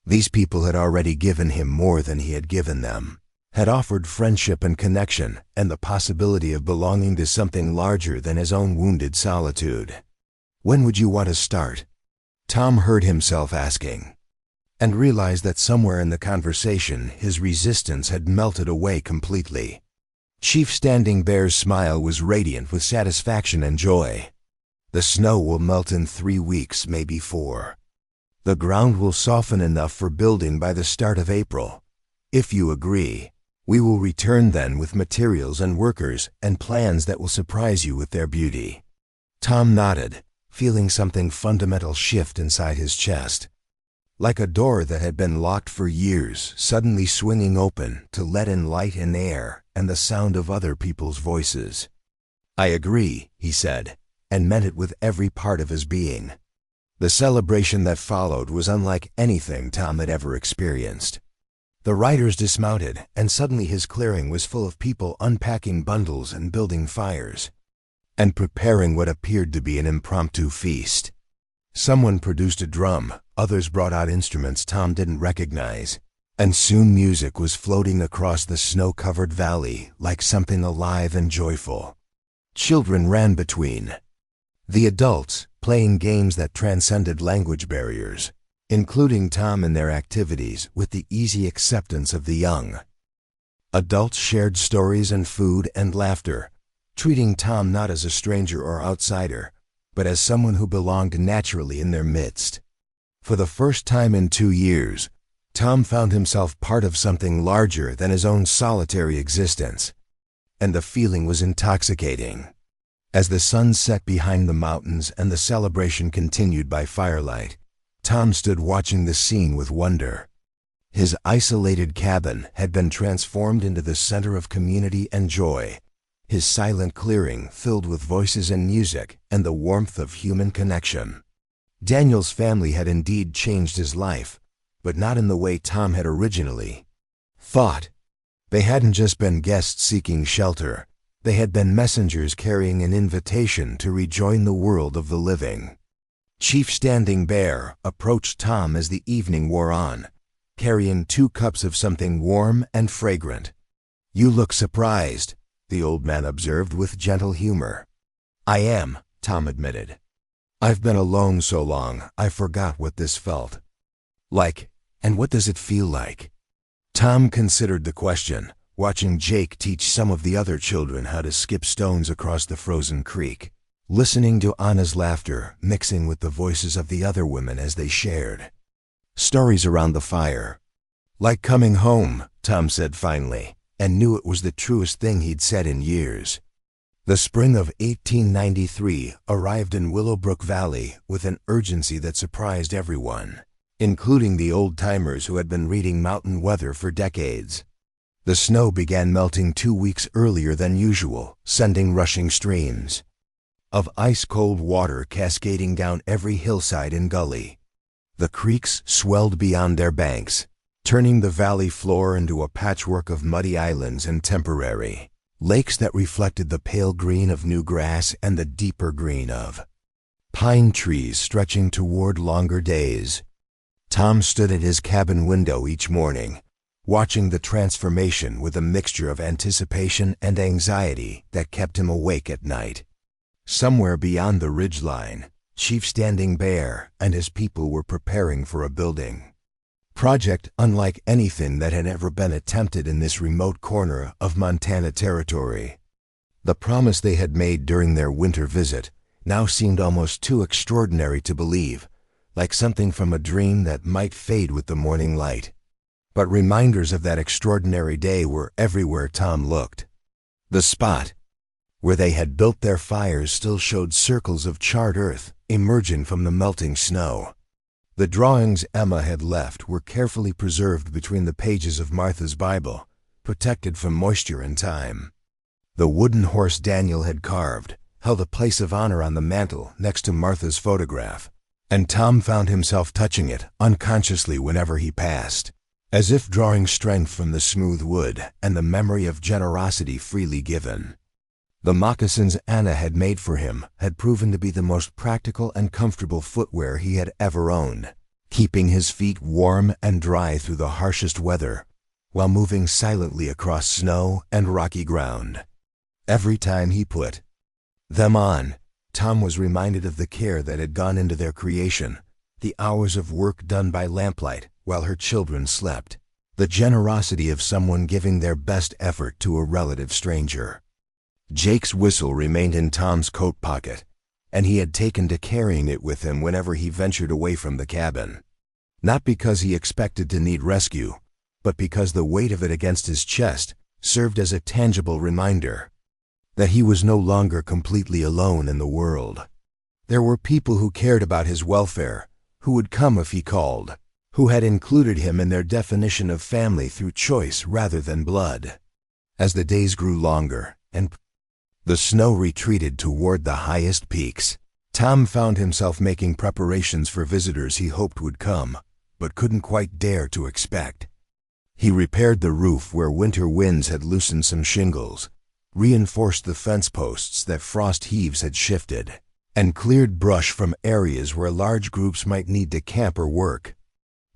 These people had already given him more than he had given them, had offered friendship and connection and the possibility of belonging to something larger than his own wounded solitude. "When would you want to start?" Tom heard himself asking, and realized that somewhere in the conversation his resistance had melted away completely. Chief Standing Bear's smile was radiant with satisfaction and joy. "The snow will melt in 3 weeks, maybe 4. The ground will soften enough for building by the start of April. If you agree, we will return then with materials and workers and plans that will surprise you with their beauty." Tom nodded, feeling something fundamental shift inside his chest, like a door that had been locked for years suddenly swinging open to let in light and air and the sound of other people's voices. "I agree," he said, and meant it with every part of his being. The celebration that followed was unlike anything Tom had ever experienced. The riders dismounted, and suddenly his clearing was full of people unpacking bundles and building fires, and preparing what appeared to be an impromptu feast. Someone produced a drum, others brought out instruments Tom didn't recognize, and soon music was floating across the snow-covered valley like something alive and joyful. Children ran between the adults, playing games that transcended language barriers, including Tom in their activities with the easy acceptance of the young. Adults shared stories and food and laughter, treating Tom not as a stranger or outsider, but as someone who belonged naturally in their midst. For the first time in 2 years, Tom found himself part of something larger than his own solitary existence, and the feeling was intoxicating. As the sun set behind the mountains and the celebration continued by firelight, Tom stood watching the scene with wonder. His isolated cabin had been transformed into the center of community and joy, his silent clearing filled with voices and music and the warmth of human connection. Daniel's family had indeed changed his life, but not in the way Tom had originally thought. They hadn't just been guests seeking shelter, they had been messengers carrying an invitation to rejoin the world of the living. Chief Standing Bear approached Tom as the evening wore on, carrying 2 cups of something warm and fragrant. "You look surprised," the old man observed with gentle humor. "I am," Tom admitted. "I've been alone so long, I forgot what this felt like. And what does it feel like?" Tom considered the question, watching Jake teach some of the other children how to skip stones across the frozen creek, listening to Anna's laughter mixing with the voices of the other women as they shared stories around the fire. "Like coming home," Tom said finally, and knew it was the truest thing he'd said in years. The spring of 1893 arrived in Willowbrook Valley with an urgency that surprised everyone, including the old-timers who had been reading mountain weather for decades. The snow began melting 2 weeks earlier than usual, sending rushing streams of ice-cold water cascading down every hillside and gully. The creeks swelled beyond their banks, turning the valley floor into a patchwork of muddy islands and temporary lakes that reflected the pale green of new grass and the deeper green of pine trees stretching toward longer days. Tom stood at his cabin window each morning, watching the transformation with a mixture of anticipation and anxiety that kept him awake at night. Somewhere beyond the ridgeline, Chief Standing Bear and his people were preparing for a building project unlike anything that had ever been attempted in this remote corner of Montana territory. The promise they had made during their winter visit now seemed almost too extraordinary to believe, like something from a dream that might fade with the morning light. But reminders of that extraordinary day were everywhere Tom looked. The spot Where they had built their fires still showed circles of charred earth emerging from the melting snow. The drawings Emma had left were carefully preserved between the pages of Martha's Bible, protected from moisture and time. The wooden horse Daniel had carved held a place of honor on the mantel next to Martha's photograph, and Tom found himself touching it unconsciously whenever he passed, as if drawing strength from the smooth wood and the memory of generosity freely given. The moccasins Anna had made for him had proven to be the most practical and comfortable footwear he had ever owned, keeping his feet warm and dry through the harshest weather, while moving silently across snow and rocky ground. Every time he put them on, Tom was reminded of the care that had gone into their creation, the hours of work done by lamplight while her children slept, the generosity of someone giving their best effort to a relative stranger. Jake's whistle remained in Tom's coat pocket, and he had taken to carrying it with him whenever he ventured away from the cabin. Not because he expected to need rescue, but because the weight of it against his chest served as a tangible reminder that he was no longer completely alone in the world. There were people who cared about his welfare, who would come if he called, who had included him in their definition of family through choice rather than blood. As the days grew longer and the snow retreated toward the highest peaks, Tom found himself making preparations for visitors he hoped would come, but couldn't quite dare to expect. He repaired the roof where winter winds had loosened some shingles, reinforced the fence posts that frost heaves had shifted, and cleared brush from areas where large groups might need to camp or work.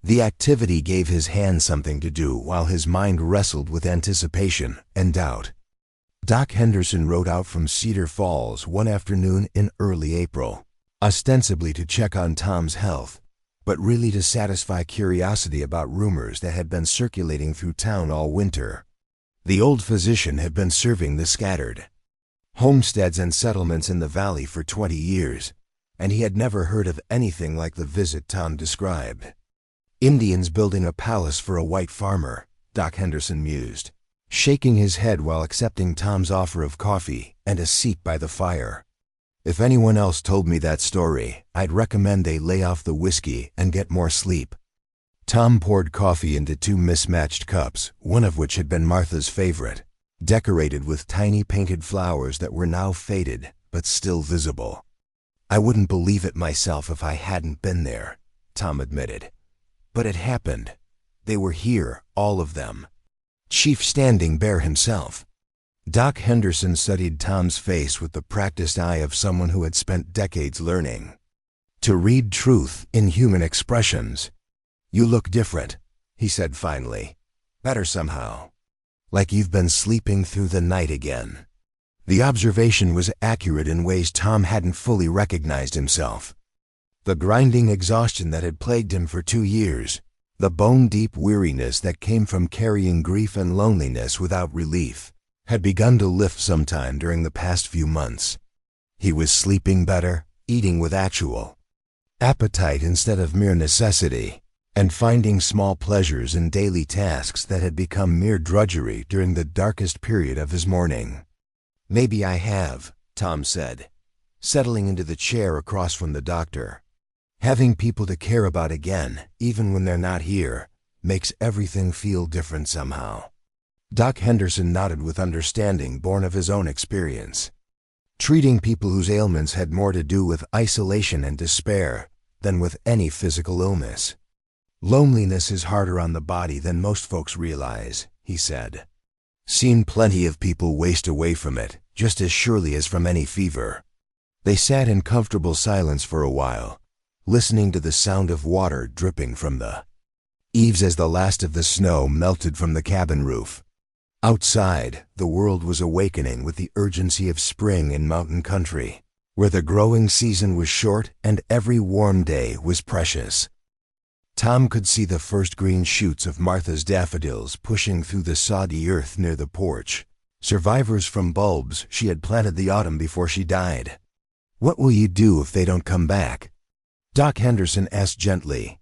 The activity gave his hands something to do while his mind wrestled with anticipation and doubt. Doc Henderson rode out from Cedar Falls one afternoon in early April, ostensibly to check on Tom's health, but really to satisfy curiosity about rumors that had been circulating through town all winter. The old physician had been serving the scattered homesteads and settlements in the valley for 20 years, and he had never heard of anything like the visit Tom described. Indians building a palace for a white farmer, Doc Henderson mused, shaking his head while accepting Tom's offer of coffee and a seat by the fire. If anyone else told me that story, I'd recommend they lay off the whiskey and get more sleep. Tom poured coffee into 2 mismatched cups, one of which had been Martha's favorite, decorated with tiny painted flowers that were now faded but still visible. I wouldn't believe it myself if I hadn't been there, Tom admitted. But it happened. They were here, all of them. Chief Standing Bear himself. Doc Henderson studied Tom's face with the practiced eye of someone who had spent decades learning to read truth in human expressions. "You look different," he said finally. "Better somehow. Like you've been sleeping through the night again." The observation was accurate in ways Tom hadn't fully recognized himself. The grinding exhaustion that had plagued him for 2 years, the bone-deep weariness that came from carrying grief and loneliness without relief, had begun to lift sometime during the past few months. He was sleeping better, eating with actual appetite instead of mere necessity, and finding small pleasures in daily tasks that had become mere drudgery during the darkest period of his morning. "Maybe I have," Tom said, settling into the chair across from the doctor. "Having people to care about again, even when they're not here, makes everything feel different somehow." Doc Henderson nodded with understanding born of his own experience. Treating people whose ailments had more to do with isolation and despair than with any physical illness. "Loneliness is harder on the body than most folks realize," he said. "Seen plenty of people waste away from it, just as surely as from any fever." They sat in comfortable silence for a while, listening to the sound of water dripping from the eaves as the last of the snow melted from the cabin roof. Outside, the world was awakening with the urgency of spring in mountain country, where the growing season was short and every warm day was precious. Tom could see the first green shoots of Martha's daffodils pushing through the soggy earth near the porch, survivors from bulbs she had planted the autumn before she died. "What will you do if they don't come back?" Doc Henderson asked gently,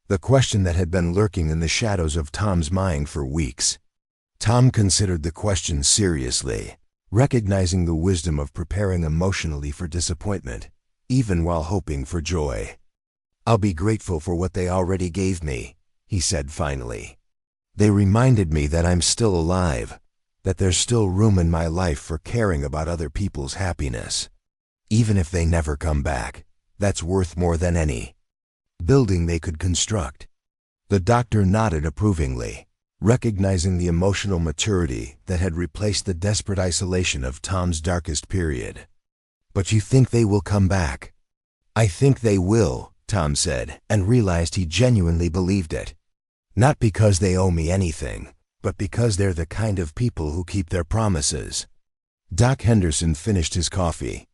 the question that had been lurking in the shadows of Tom's mind for weeks. Tom considered the question seriously, recognizing the wisdom of preparing emotionally for disappointment, even while hoping for joy. "I'll be grateful for what they already gave me," he said finally. "They reminded me that I'm still alive, that there's still room in my life for caring about other people's happiness. Even if they never come back, that's worth more than any building they could construct." The doctor nodded approvingly, recognizing the emotional maturity that had replaced the desperate isolation of Tom's darkest period. "But you think they will come back?" "I think they will," Tom said, and realized he genuinely believed it. "Not because they owe me anything, but because they're the kind of people who keep their promises." Doc Henderson finished his coffee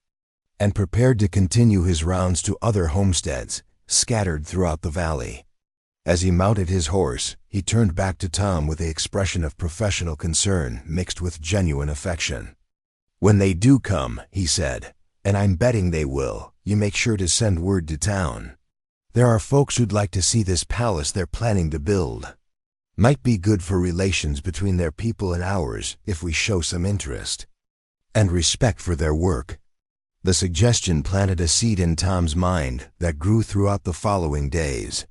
and prepared to continue his rounds to other homesteads scattered throughout the valley. As he mounted his horse, he turned back to Tom with the expression of professional concern mixed with genuine affection. "When they do come," he said, "and I'm betting they will, you make sure to send word to town. There are folks who'd like to see this palace they're planning to build. Might be good for relations between their people and ours if we show some interest and respect for their work." The suggestion planted a seed in Tom's mind that grew throughout the following days.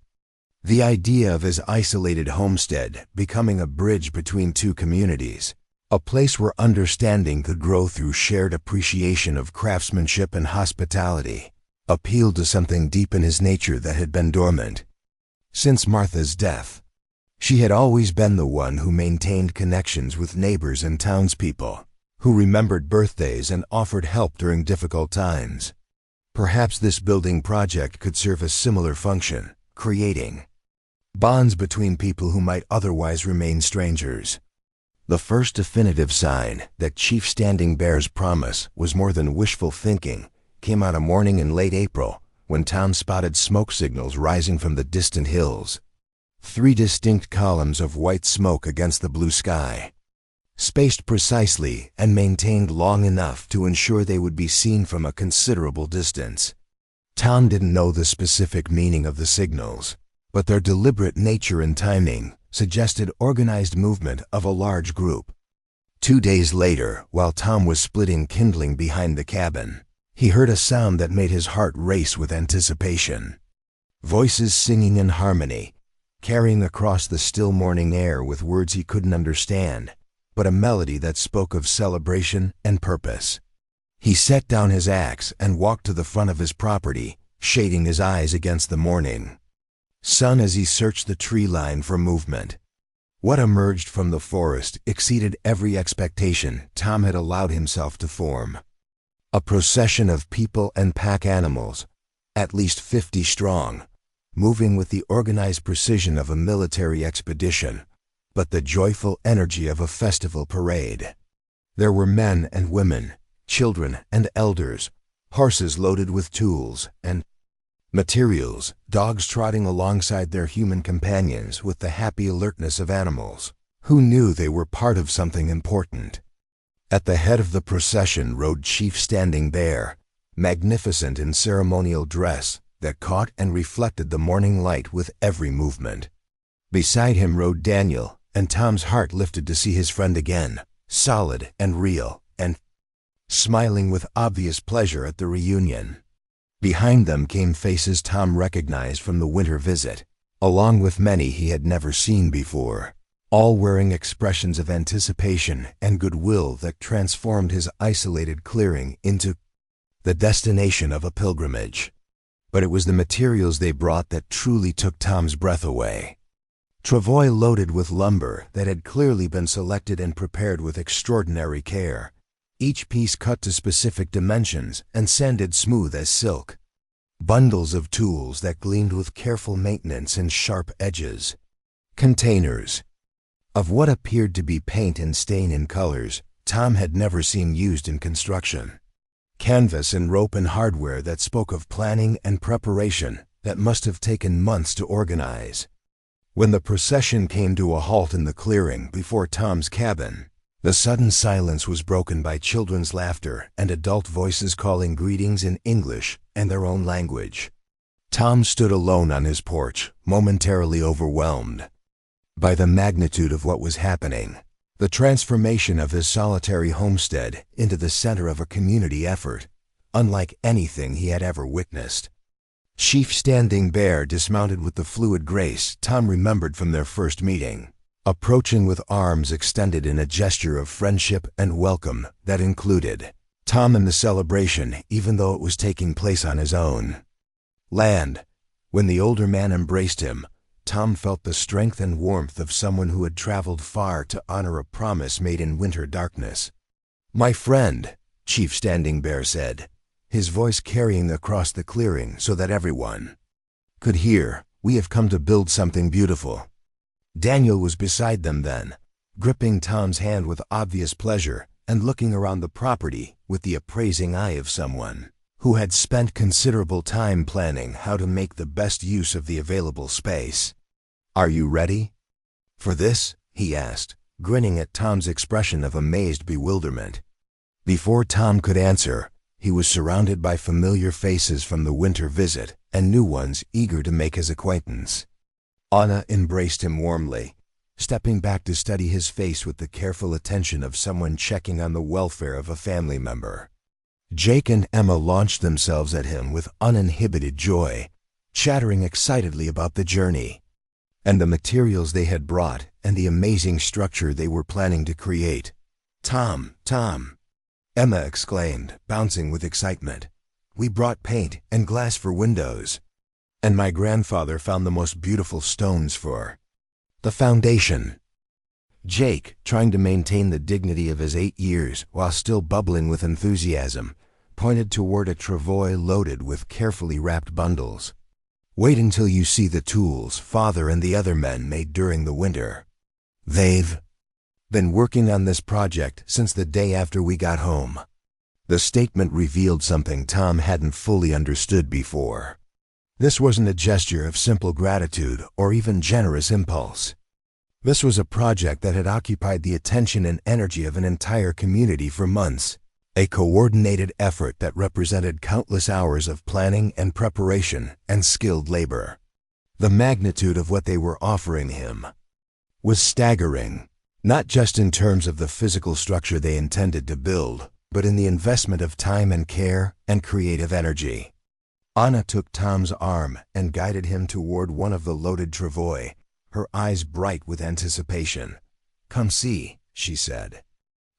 The idea of his isolated homestead becoming a bridge between two communities, a place where understanding could grow through shared appreciation of craftsmanship and hospitality, appealed to something deep in his nature that had been dormant since Martha's death. She had always been the one who maintained connections with neighbors and townspeople, who remembered birthdays and offered help during difficult times. Perhaps this building project could serve a similar function, creating bonds between people who might otherwise remain strangers. The first definitive sign that Chief Standing Bear's promise was more than wishful thinking came on a morning in late April when Tom spotted smoke signals rising from the distant hills. 3 distinct columns of white smoke against the blue sky, spaced precisely and maintained long enough to ensure they would be seen from a considerable distance. Tom didn't know the specific meaning of the signals, but their deliberate nature and timing suggested organized movement of a large group. 2 days later, while Tom was splitting kindling behind the cabin, he heard a sound that made his heart race with anticipation. Voices singing in harmony, carrying across the still morning air with words he couldn't understand, but a melody that spoke of celebration and purpose. He set down his axe and walked to the front of his property, shading his eyes against the morning sun as he searched the tree line for movement. What emerged from the forest exceeded every expectation Tom had allowed himself to form. A procession of people and pack animals, at least 50 strong, moving with the organized precision of a military expedition, but the joyful energy of a festival parade. There were men and women, children and elders, horses loaded with tools and materials, dogs trotting alongside their human companions with the happy alertness of animals who knew they were part of something important. At the head of the procession rode Chief Standing Bear, magnificent in ceremonial dress that caught and reflected the morning light with every movement. Beside him rode Daniel, and Tom's heart lifted to see his friend again, solid and real, and smiling with obvious pleasure at the reunion. Behind them came faces Tom recognized from the winter visit, along with many he had never seen before, all wearing expressions of anticipation and goodwill that transformed his isolated clearing into the destination of a pilgrimage. But it was the materials they brought that truly took Tom's breath away. Travois loaded with lumber that had clearly been selected and prepared with extraordinary care, each piece cut to specific dimensions and sanded smooth as silk. Bundles of tools that gleamed with careful maintenance and sharp edges. Containers of what appeared to be paint and stain in colors Tom had never seen used in construction. Canvas and rope and hardware that spoke of planning and preparation that must have taken months to organize. When the procession came to a halt in the clearing before Tom's cabin, the sudden silence was broken by children's laughter and adult voices calling greetings in English and their own language. Tom stood alone on his porch, momentarily overwhelmed by the magnitude of what was happening. the transformation of his solitary homestead into the center of a community effort, unlike anything he had ever witnessed. Chief Standing Bear dismounted with the fluid grace Tom remembered from their first meeting, approaching with arms extended in a gesture of friendship and welcome that included Tom in the celebration, even though it was taking place on his own land. When the older man embraced him, Tom felt the strength and warmth of someone who had traveled far to honor a promise made in winter darkness. "My friend," Chief Standing Bear said, his voice carrying across the clearing so that everyone could hear, "we have come to build something beautiful." Daniel was beside them then, gripping Tom's hand with obvious pleasure and looking around the property with the appraising eye of someone who had spent considerable time planning how to make the best use of the available space. "Are you ready for this?" he asked, grinning at Tom's expression of amazed bewilderment. Before Tom could answer, he was surrounded by familiar faces from the winter visit and new ones eager to make his acquaintance. Anna embraced him warmly, stepping back to study his face with the careful attention of someone checking on the welfare of a family member. Jake and Emma launched themselves at him with uninhibited joy, chattering excitedly about the journey and the materials they had brought and the amazing structure they were planning to create. Tom," Emma exclaimed, bouncing with excitement. "We brought paint and glass for windows, and my grandfather found the most beautiful stones for the foundation." Jake, trying to maintain the dignity of his 8 years while still bubbling with enthusiasm, pointed toward a travois loaded with carefully wrapped bundles. "Wait until you see the tools Father and the other men made during the winter. They've been working on this project since the day after we got home." The statement revealed something Tom hadn't fully understood before. This wasn't a gesture of simple gratitude or even generous impulse. This was a project that had occupied the attention and energy of an entire community for months, a coordinated effort that represented countless hours of planning and preparation and skilled labor. The magnitude of what they were offering him was staggering, not just in terms of the physical structure they intended to build, but in the investment of time and care and creative energy. Anna took Tom's arm and guided him toward one of the loaded travois, her eyes bright with anticipation. "Come see," she said.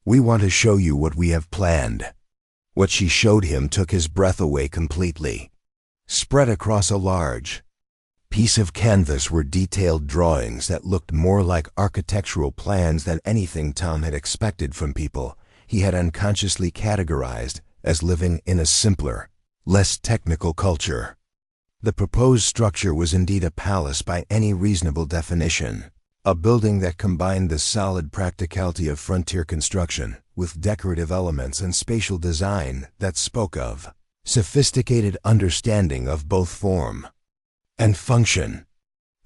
"We want to show you what we have planned." What she showed him took his breath away completely. Spread across a large piece of canvas were detailed drawings that looked more like architectural plans than anything Tom had expected from people he had unconsciously categorized as living in a simpler, less technical culture. The proposed structure was indeed a palace by any reasonable definition, a building that combined the solid practicality of frontier construction with decorative elements and spatial design that spoke of sophisticated understanding of both form and function.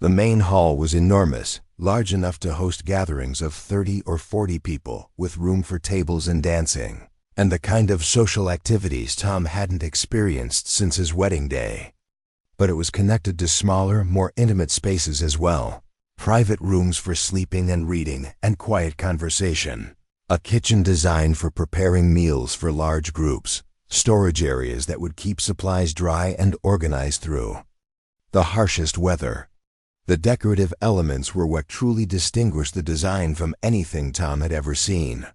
The main hall was enormous, large enough to host gatherings of 30 or 40 people with room for tables and dancing, and the kind of social activities Tom hadn't experienced since his wedding day. But it was connected to smaller, more intimate spaces as well. Private rooms for sleeping and reading and quiet conversation. A kitchen designed for preparing meals for large groups. Storage areas that would keep supplies dry and organized through the harshest weather. The decorative elements were what truly distinguished the design from anything Tom had ever seen.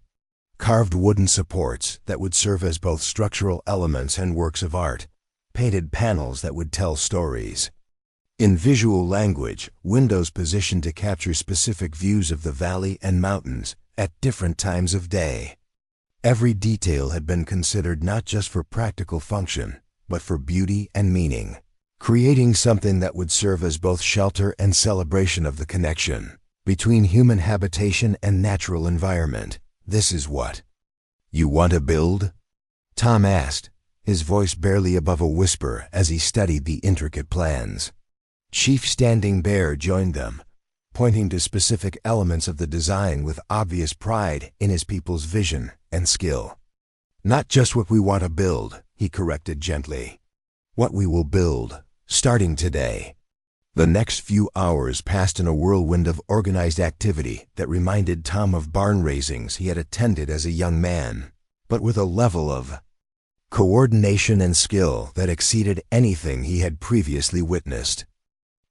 Carved wooden supports that would serve as both structural elements and works of art. Painted panels that would tell stories. In visual language, windows positioned to capture specific views of the valley and mountains at different times of day. Every detail had been considered not just for practical function, but for beauty and meaning, creating something that would serve as both shelter and celebration of the connection between human habitation and natural environment. "This is what you want to build?" Tom asked, his voice barely above a whisper as he studied the intricate plans. Chief Standing Bear joined them, pointing to specific elements of the design with obvious pride in his people's vision and skill. "Not just what we want to build," he corrected gently. "What we will build, starting today." The next few hours passed in a whirlwind of organized activity that reminded Tom of barn raisings he had attended as a young man, but with a level of coordination and skill that exceeded anything he had previously witnessed.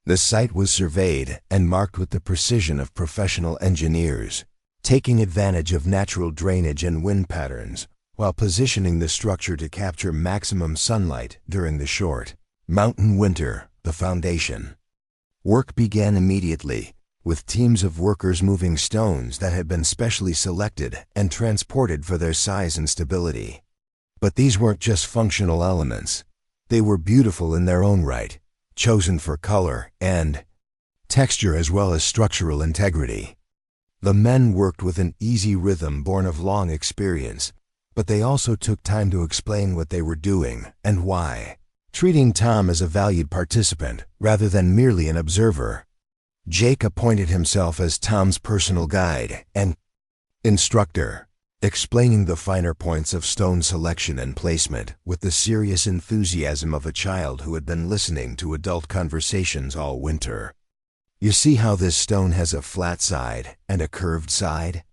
The site was surveyed and marked with the precision of professional engineers, taking advantage of natural drainage and wind patterns while positioning the structure to capture maximum sunlight during the short mountain winter, the foundation. Work began immediately, with teams of workers moving stones that had been specially selected and transported for their size and stability. But these weren't just functional elements. They were beautiful in their own right, chosen for color and texture as well as structural integrity. The men worked with an easy rhythm born of long experience, but they also took time to explain what they were doing and why, treating Tom as a valued participant rather than merely an observer. Jake appointed himself as Tom's personal guide and instructor, explaining the finer points of stone selection and placement with the serious enthusiasm of a child who had been listening to adult conversations all winter. "You see how this stone has a flat side and a curved side?"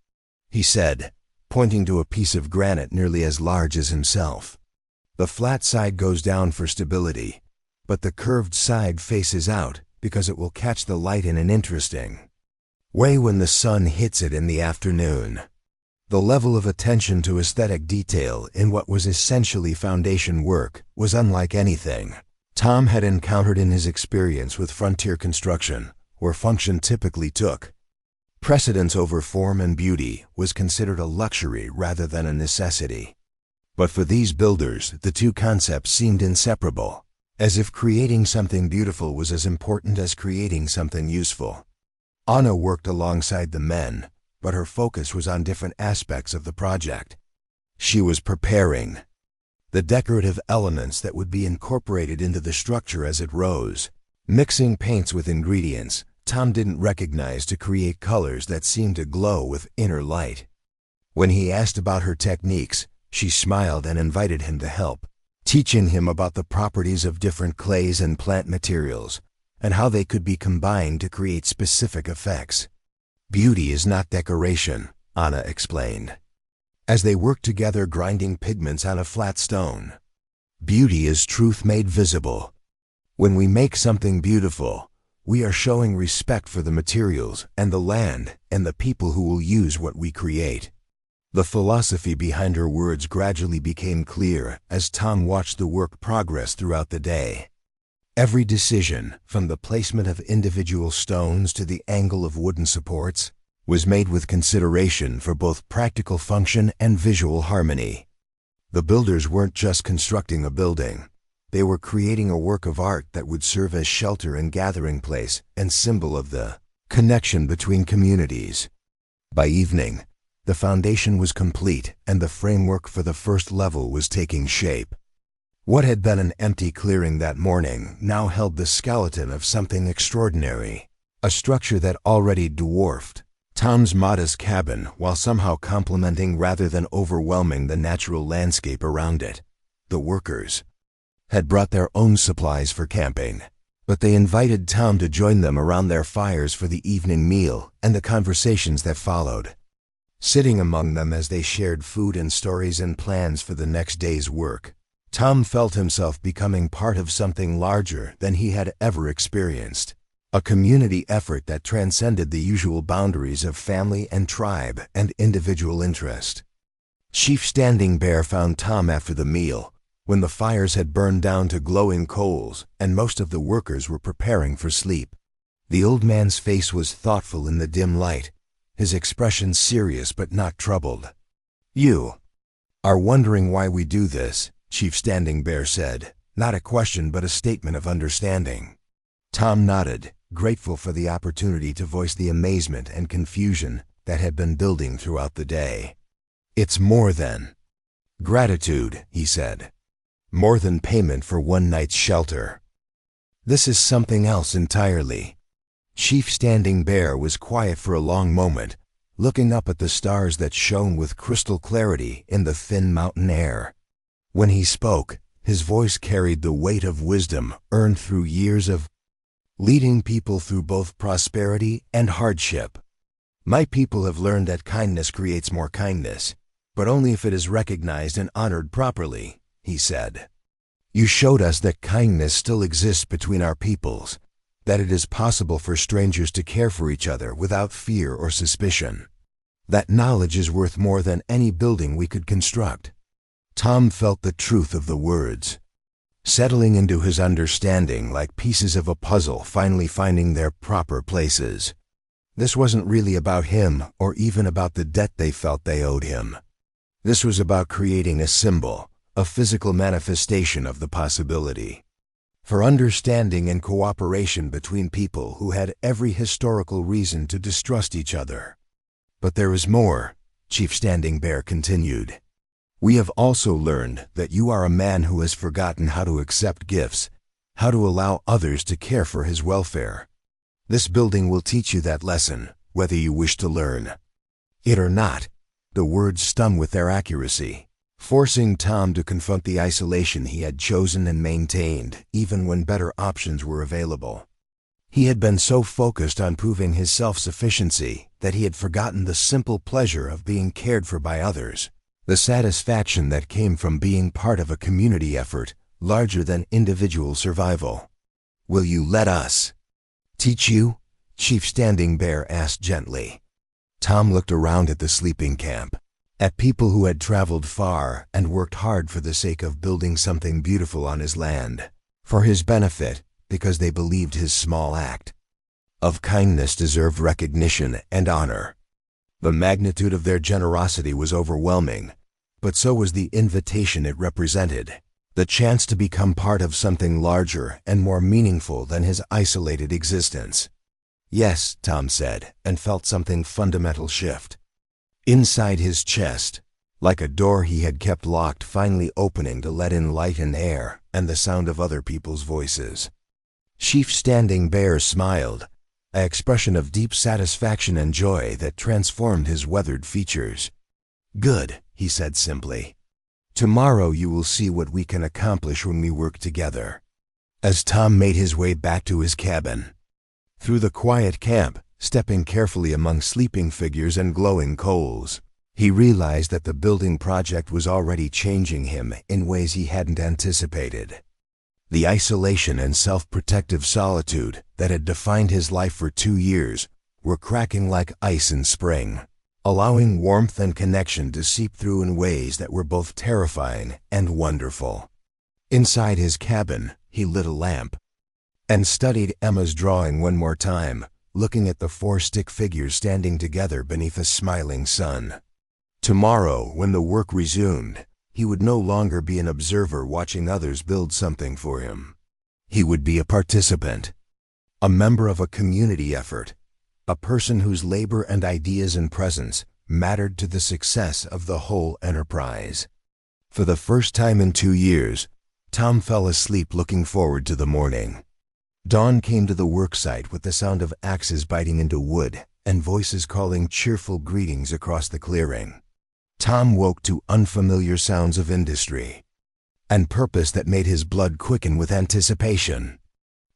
he said, pointing to a piece of granite nearly as large as himself. "The flat side goes down for stability, but the curved side faces out because it will catch the light in an interesting way when the sun hits it in the afternoon." The level of attention to aesthetic detail in what was essentially foundation work was unlike anything Tom had encountered in his experience with frontier construction, where function typically took precedence over form and beauty was considered a luxury rather than a necessity. But for these builders, the two concepts seemed inseparable, as if creating something beautiful was as important as creating something useful. Anna worked alongside the men, but her focus was on different aspects of the project. She was preparing the decorative elements that would be incorporated into the structure as it rose, mixing paints with ingredients Tom didn't recognize to create colors that seemed to glow with inner light. When he asked about her techniques, she smiled and invited him to help, teaching him about the properties of different clays and plant materials and how they could be combined to create specific effects. "Beauty is not decoration," Anna explained, as they worked together grinding pigments on a flat stone. "Beauty is truth made visible. When we make something beautiful, we are showing respect for the materials and the land and the people who will use what we create." The philosophy behind her words gradually became clear as Tom watched the work progress throughout the day. Every decision, from the placement of individual stones to the angle of wooden supports, was made with consideration for both practical function and visual harmony. The builders weren't just constructing a building. They were creating a work of art that would serve as shelter and gathering place and symbol of the connection between communities. By evening, the foundation was complete and the framework for the first level was taking shape. What had been an empty clearing that morning now held the skeleton of something extraordinary, a structure that already dwarfed Tom's modest cabin while somehow complementing rather than overwhelming the natural landscape around it. The workers had brought their own supplies for camping, but they invited Tom to join them around their fires for the evening meal and the conversations that followed. Sitting among them as they shared food and stories and plans for the next day's work, Tom felt himself becoming part of something larger than he had ever experienced, a community effort that transcended the usual boundaries of family and tribe and individual interest. Chief Standing Bear found Tom after the meal, when the fires had burned down to glowing coals and most of the workers were preparing for sleep. The old man's face was thoughtful in the dim light, his expression serious but not troubled. "You are wondering why we do this," Chief Standing Bear said, not a question but a statement of understanding. Tom nodded, grateful for the opportunity to voice the amazement and confusion that had been building throughout the day. "It's more than gratitude," he said. "More than payment for one night's shelter. This is something else entirely." Chief Standing Bear was quiet for a long moment, looking up at the stars that shone with crystal clarity in the thin mountain air. When he spoke, his voice carried the weight of wisdom earned through years of leading people through both prosperity and hardship. My people have learned that kindness creates more kindness, but only if it is recognized and honored properly, he said. You showed us that kindness still exists between our peoples, that it is possible for strangers to care for each other without fear or suspicion. That knowledge is worth more than any building we could construct. Tom felt the truth of the words, settling into his understanding like pieces of a puzzle finally finding their proper places. This wasn't really about him or even about the debt they felt they owed him. This was about creating a symbol, a physical manifestation of the possibility for understanding and cooperation between people who had every historical reason to distrust each other. But there is more, Chief Standing Bear continued. We have also learned that you are a man who has forgotten how to accept gifts, how to allow others to care for his welfare. This building will teach you that lesson, whether you wish to learn it or not. The words stung with their accuracy, forcing Tom to confront the isolation he had chosen and maintained, even when better options were available. He had been so focused on proving his self-sufficiency that he had forgotten the simple pleasure of being cared for by others, the satisfaction that came from being part of a community effort larger than individual survival. Will you let us teach you? Chief Standing Bear asked gently. Tom looked around at the sleeping camp, at people who had traveled far and worked hard for the sake of building something beautiful on his land, for his benefit, because they believed his small act of kindness deserved recognition and honor. The magnitude of their generosity was overwhelming, but so was the invitation it represented, the chance to become part of something larger and more meaningful than his isolated existence. Yes, Tom said, and felt something fundamental shift inside his chest, like a door he had kept locked finally opening to let in light and air and the sound of other people's voices. Chief Standing Bear smiled, an expression of deep satisfaction and joy that transformed his weathered features. Good, he said simply. Tomorrow you will see what we can accomplish when we work together. As Tom made his way back to his cabin, through the quiet camp, stepping carefully among sleeping figures and glowing coals, he realized that the building project was already changing him in ways he hadn't anticipated. The isolation and self-protective solitude that had defined his life for 2 years were cracking like ice in spring, allowing warmth and connection to seep through in ways that were both terrifying and wonderful. Inside his cabin, he lit a lamp and studied Emma's drawing one more time, looking at the 4 stick figures standing together beneath a smiling sun. Tomorrow, when the work resumed, he would no longer be an observer watching others build something for him. He would be a participant, a member of a community effort, a person whose labor and ideas and presence mattered to the success of the whole enterprise. For the first time in 2 years, Tom fell asleep looking forward to the morning. Dawn came to the worksite with the sound of axes biting into wood and voices calling cheerful greetings across the clearing. Tom woke to unfamiliar sounds of industry and purpose that made his blood quicken with anticipation.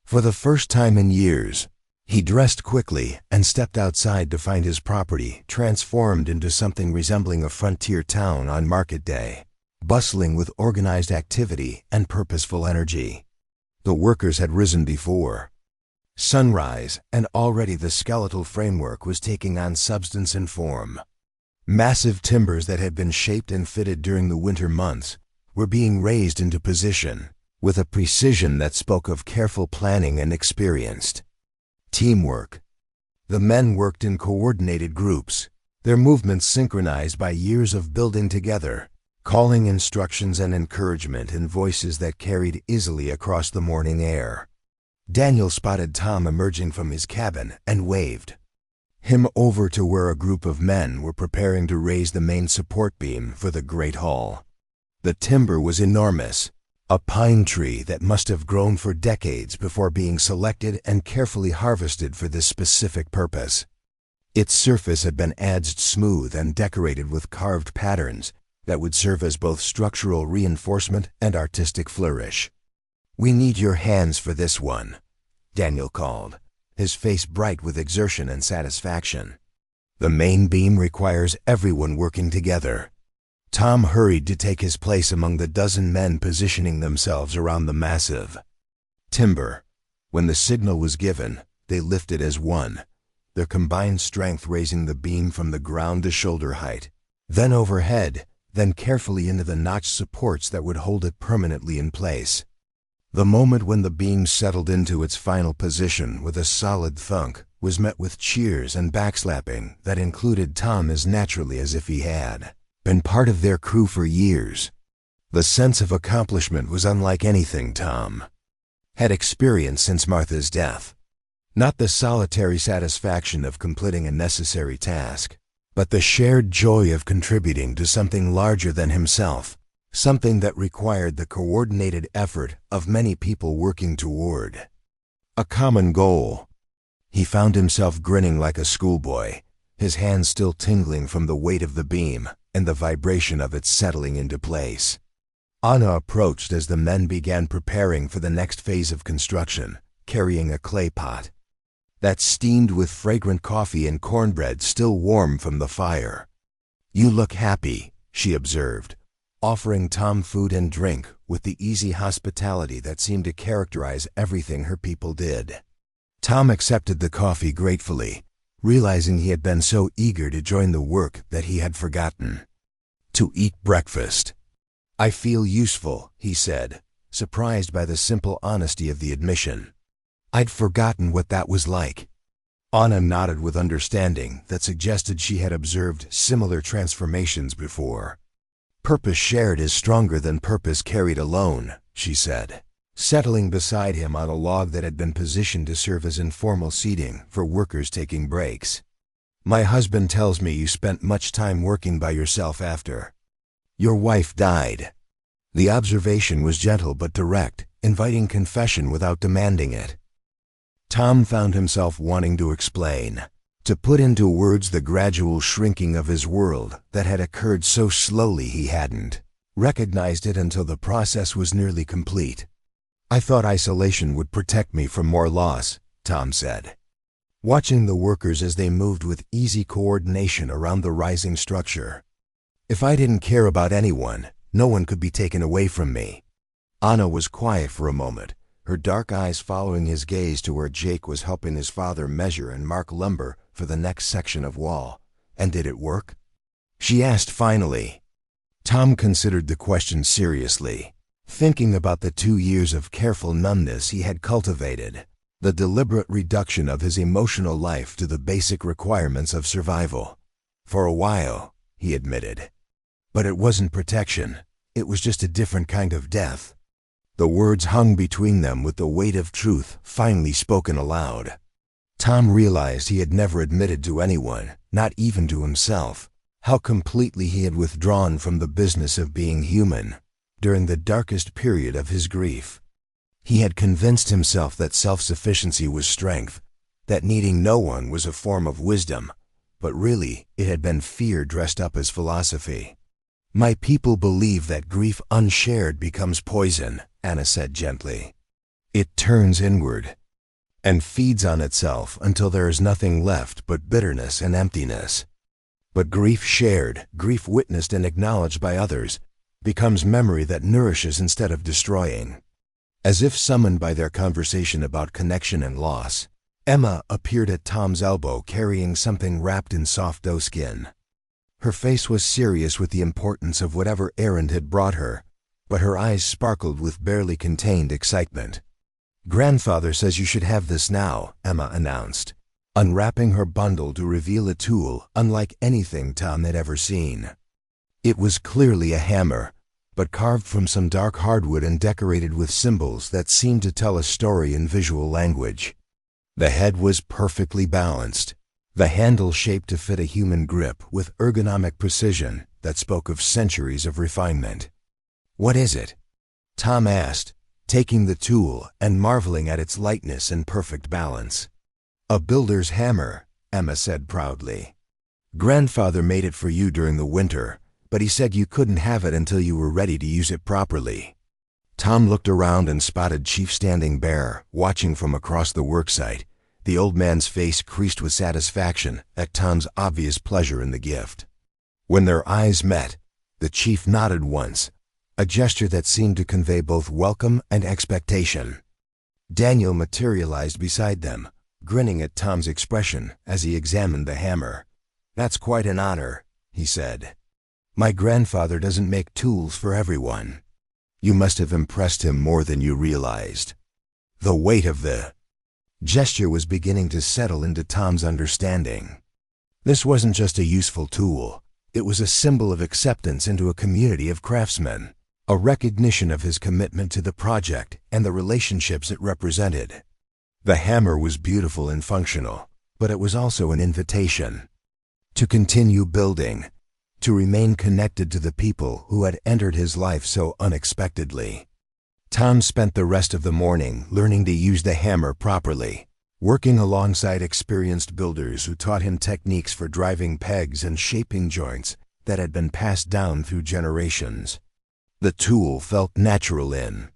For the first time in years, he dressed quickly and stepped outside to find his property transformed into something resembling a frontier town on market day, bustling with organized activity and purposeful energy. The workers had risen before sunrise, and already the skeletal framework was taking on substance and form. Massive timbers that had been shaped and fitted during the winter months were being raised into position with a precision that spoke of careful planning and experienced teamwork. The men worked in coordinated groups, their movements synchronized by years of building together, calling instructions and encouragement in voices that carried easily across the morning air. Daniel spotted Tom emerging from his cabin and waved him over to where a group of men were preparing to raise the main support beam for the Great Hall. The timber was enormous, a pine tree that must have grown for decades before being selected and carefully harvested for this specific purpose. Its surface had been adzed smooth and decorated with carved patterns that would serve as both structural reinforcement and artistic flourish. "We need your hands for this one," Daniel called, his face bright with exertion and satisfaction. The main beam requires everyone working together. Tom hurried to take his place among the dozen men positioning themselves around the massive timber. When the signal was given, they lifted as one, their combined strength raising the beam from the ground to shoulder height, then overhead, then carefully into the notched supports that would hold it permanently in place. The moment when the beam settled into its final position with a solid thunk was met with cheers and backslapping that included Tom as naturally as if he had been part of their crew for years. The sense of accomplishment was unlike anything Tom had experienced since Martha's death. Not the solitary satisfaction of completing a necessary task, but the shared joy of contributing to something larger than himself, something that required the coordinated effort of many people working toward a common goal. He found himself grinning like a schoolboy, his hands still tingling from the weight of the beam and the vibration of it settling into place. Anna approached as the men began preparing for the next phase of construction, carrying a clay pot that steamed with fragrant coffee and cornbread still warm from the fire. "You look happy," she observed, offering Tom food and drink with the easy hospitality that seemed to characterize everything her people did. Tom accepted the coffee gratefully, realizing he had been so eager to join the work that he had forgotten to eat breakfast. "I feel useful," he said, surprised by the simple honesty of the admission. "I'd forgotten what that was like." Anna nodded with understanding that suggested she had observed similar transformations before. "Purpose shared is stronger than purpose carried alone," she said, settling beside him on a log that had been positioned to serve as informal seating for workers taking breaks. "My husband tells me you spent much time working by yourself after your wife died." The observation was gentle but direct, inviting confession without demanding it. Tom found himself wanting to explain, to put into words the gradual shrinking of his world that had occurred so slowly he hadn't recognized it until the process was nearly complete. "I thought isolation would protect me from more loss," Tom said, watching the workers as they moved with easy coordination around the rising structure. "If I didn't care about anyone, no one could be taken away from me." Anna was quiet for a moment, her dark eyes following his gaze to where Jake was helping his father measure and mark lumber for the next section of wall. "And did it work?" she asked finally. Tom considered the question seriously, thinking about the 2 years of careful numbness he had cultivated, the deliberate reduction of his emotional life to the basic requirements of survival. "For a while," he admitted. "But it wasn't protection, it was just a different kind of death." The words hung between them with the weight of truth finally spoken aloud. Tom realized he had never admitted to anyone, not even to himself, how completely he had withdrawn from the business of being human during the darkest period of his grief. He had convinced himself that self-sufficiency was strength, that needing no one was a form of wisdom, but really it had been fear dressed up as philosophy. "My people believe that grief unshared becomes poison," Anna said gently. "It turns inward and feeds on itself until there is nothing left but bitterness and emptiness. But grief shared, grief witnessed and acknowledged by others, becomes memory that nourishes instead of destroying." As if summoned by their conversation about connection and loss, Emma appeared at Tom's elbow carrying something wrapped in soft doeskin. Her face was serious with the importance of whatever errand had brought her, but her eyes sparkled with barely contained excitement. "Grandfather says you should have this now," Emma announced, unwrapping her bundle to reveal a tool unlike anything Tom had ever seen. It was clearly a hammer, but carved from some dark hardwood and decorated with symbols that seemed to tell a story in visual language. The head was perfectly balanced, the handle shaped to fit a human grip with ergonomic precision that spoke of centuries of refinement. "What is it?" Tom asked, taking the tool and marveling at its lightness and perfect balance. "A builder's hammer," Emma said proudly. "Grandfather made it for you during the winter, but he said you couldn't have it until you were ready to use it properly." Tom looked around and spotted Chief standing bare, watching from across the worksite. The old man's face creased with satisfaction at Tom's obvious pleasure in the gift. When their eyes met, the chief nodded once, a gesture that seemed to convey both welcome and expectation. Daniel materialized beside them, grinning at Tom's expression as he examined the hammer. "That's quite an honor," he said. "My grandfather doesn't make tools for everyone." You must have impressed him more than you realized. The weight of the gesture was beginning to settle into Tom's understanding. This wasn't just a useful tool. It was a symbol of acceptance into a community of craftsmen, a recognition of his commitment to the project and the relationships it represented. The hammer was beautiful and functional, but it was also an invitation to continue building, to remain connected to the people who had entered his life so unexpectedly. Tom spent the rest of the morning learning to use the hammer properly, working alongside experienced builders who taught him techniques for driving pegs and shaping joints that had been passed down through generations. The tool felt natural in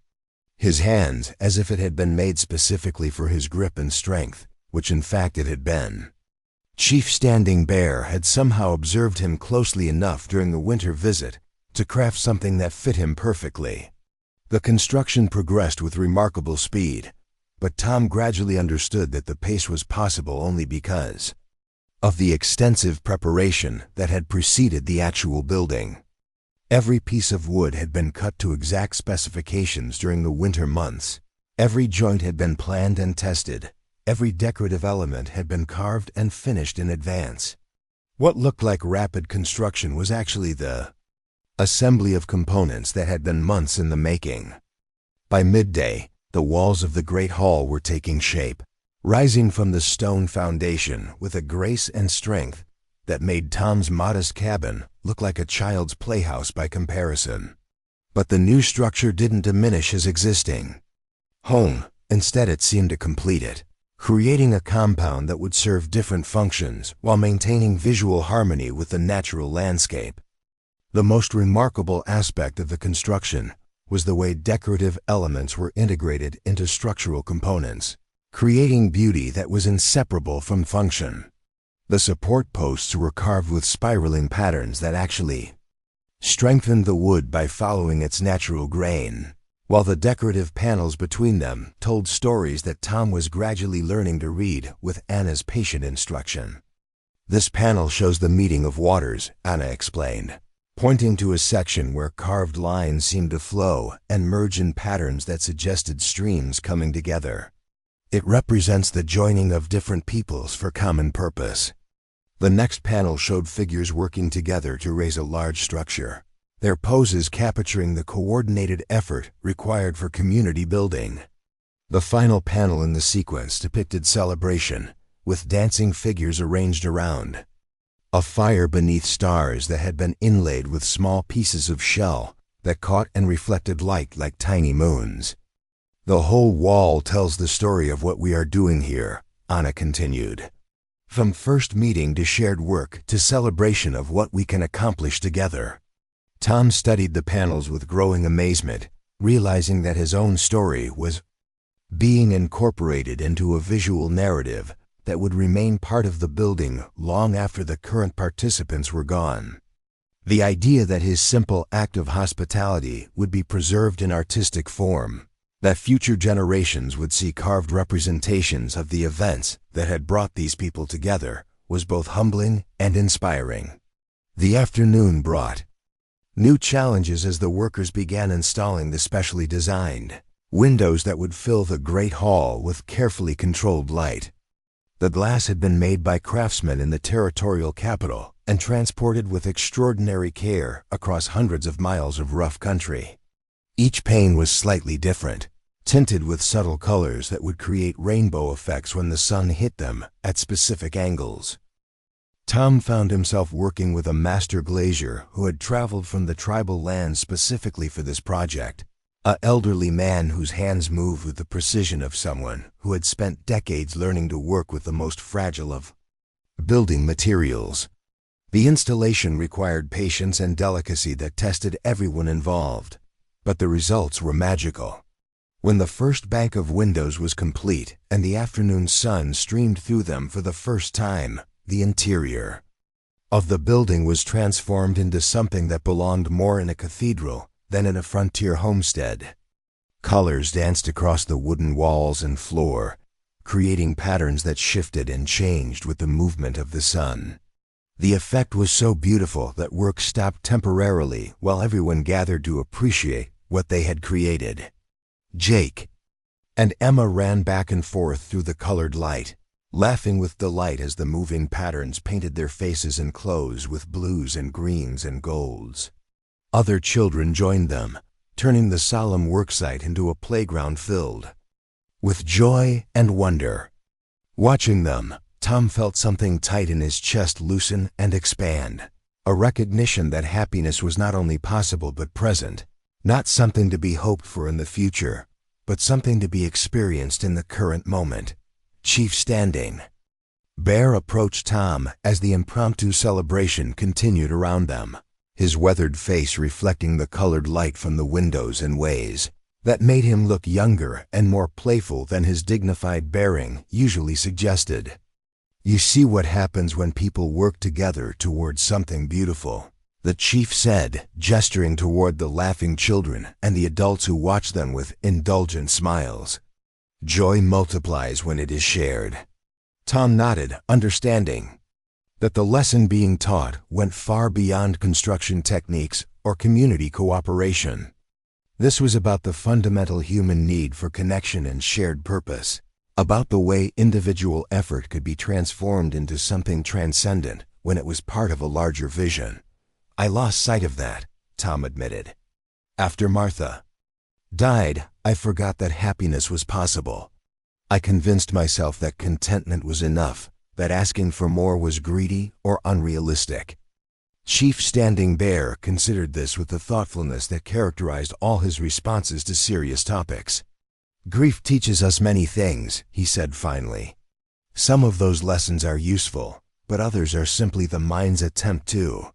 his hands, as if it had been made specifically for his grip and strength, which in fact it had been. Chief Standing Bear had somehow observed him closely enough during the winter visit to craft something that fit him perfectly. The construction progressed with remarkable speed, but Tom gradually understood that the pace was possible only because of the extensive preparation that had preceded the actual building. Every piece of wood had been cut to exact specifications during the winter months. Every joint had been planned and tested. Every decorative element had been carved and finished in advance. What looked like rapid construction was actually the assembly of components that had been months in the making. By midday, the walls of the great hall were taking shape, rising from the stone foundation with a grace and strength that made Tom's modest cabin look like a child's playhouse by comparison. But the new structure didn't diminish his existing home. Instead, it seemed to complete it, creating a compound that would serve different functions while maintaining visual harmony with the natural landscape. The most remarkable aspect of the construction was the way decorative elements were integrated into structural components, creating beauty that was inseparable from function. The support posts were carved with spiraling patterns that actually strengthened the wood by following its natural grain, while the decorative panels between them told stories that Tom was gradually learning to read with Anna's patient instruction. "This panel shows the meeting of waters," Anna explained, pointing to a section where carved lines seemed to flow and merge in patterns that suggested streams coming together. "It represents the joining of different peoples for common purpose." The next panel showed figures working together to raise a large structure, their poses capturing the coordinated effort required for community building. The final panel in the sequence depicted celebration, with dancing figures arranged around a fire beneath stars that had been inlaid with small pieces of shell that caught and reflected light like tiny moons. "The whole wall tells the story of what we are doing here," Anna continued. "From first meeting to shared work to celebration of what we can accomplish together." Tom studied the panels with growing amazement, realizing that his own story was being incorporated into a visual narrative that would remain part of the building long after the current participants were gone. The idea that his simple act of hospitality would be preserved in artistic form, that future generations would see carved representations of the events that had brought these people together, was both humbling and inspiring. The afternoon brought new challenges as the workers began installing the specially designed windows that would fill the great hall with carefully controlled light. The glass had been made by craftsmen in the territorial capital and transported with extraordinary care across hundreds of miles of rough country. Each pane was slightly different, tinted with subtle colors that would create rainbow effects when the sun hit them at specific angles. Tom found himself working with a master glazier who had traveled from the tribal lands specifically for this project, an elderly man whose hands moved with the precision of someone who had spent decades learning to work with the most fragile of building materials. The installation required patience and delicacy that tested everyone involved. but the results were magical. When the first bank of windows was complete and the afternoon sun streamed through them for the first time, the interior of the building was transformed into something that belonged more in a cathedral than in a frontier homestead. Colors danced across the wooden walls and floor, creating patterns that shifted and changed with the movement of the sun. The effect was so beautiful that work stopped temporarily while everyone gathered to appreciate what they had created. Jake and Emma ran back and forth through the colored light, laughing with delight as the moving patterns painted their faces and clothes with blues and greens and golds. Other children joined them, turning the solemn worksite into a playground filled with joy and wonder. Watching them, Tom felt something tight in his chest loosen and expand, a recognition that happiness was not only possible but present, not something to be hoped for in the future, but something to be experienced in the current moment. Chief Standing Bear approached Tom as the impromptu celebration continued around them, his weathered face reflecting the colored light from the windows in ways that made him look younger and more playful than his dignified bearing usually suggested. "You see what happens when people work together towards something beautiful," the chief said, gesturing toward the laughing children and the adults who watched them with indulgent smiles. "Joy multiplies when it is shared." Tom nodded, understanding that the lesson being taught went far beyond construction techniques or community cooperation. This was about the fundamental human need for connection and shared purpose, about the way individual effort could be transformed into something transcendent when it was part of a larger vision. "I lost sight of that," Tom admitted. "After Martha died, I forgot that happiness was possible. I convinced myself that contentment was enough, that asking for more was greedy or unrealistic." Chief Standing Bear considered this with the thoughtfulness that characterized all his responses to serious topics. "Grief teaches us many things," he said finally. "Some of those lessons are useful, but others are simply the mind's attempt to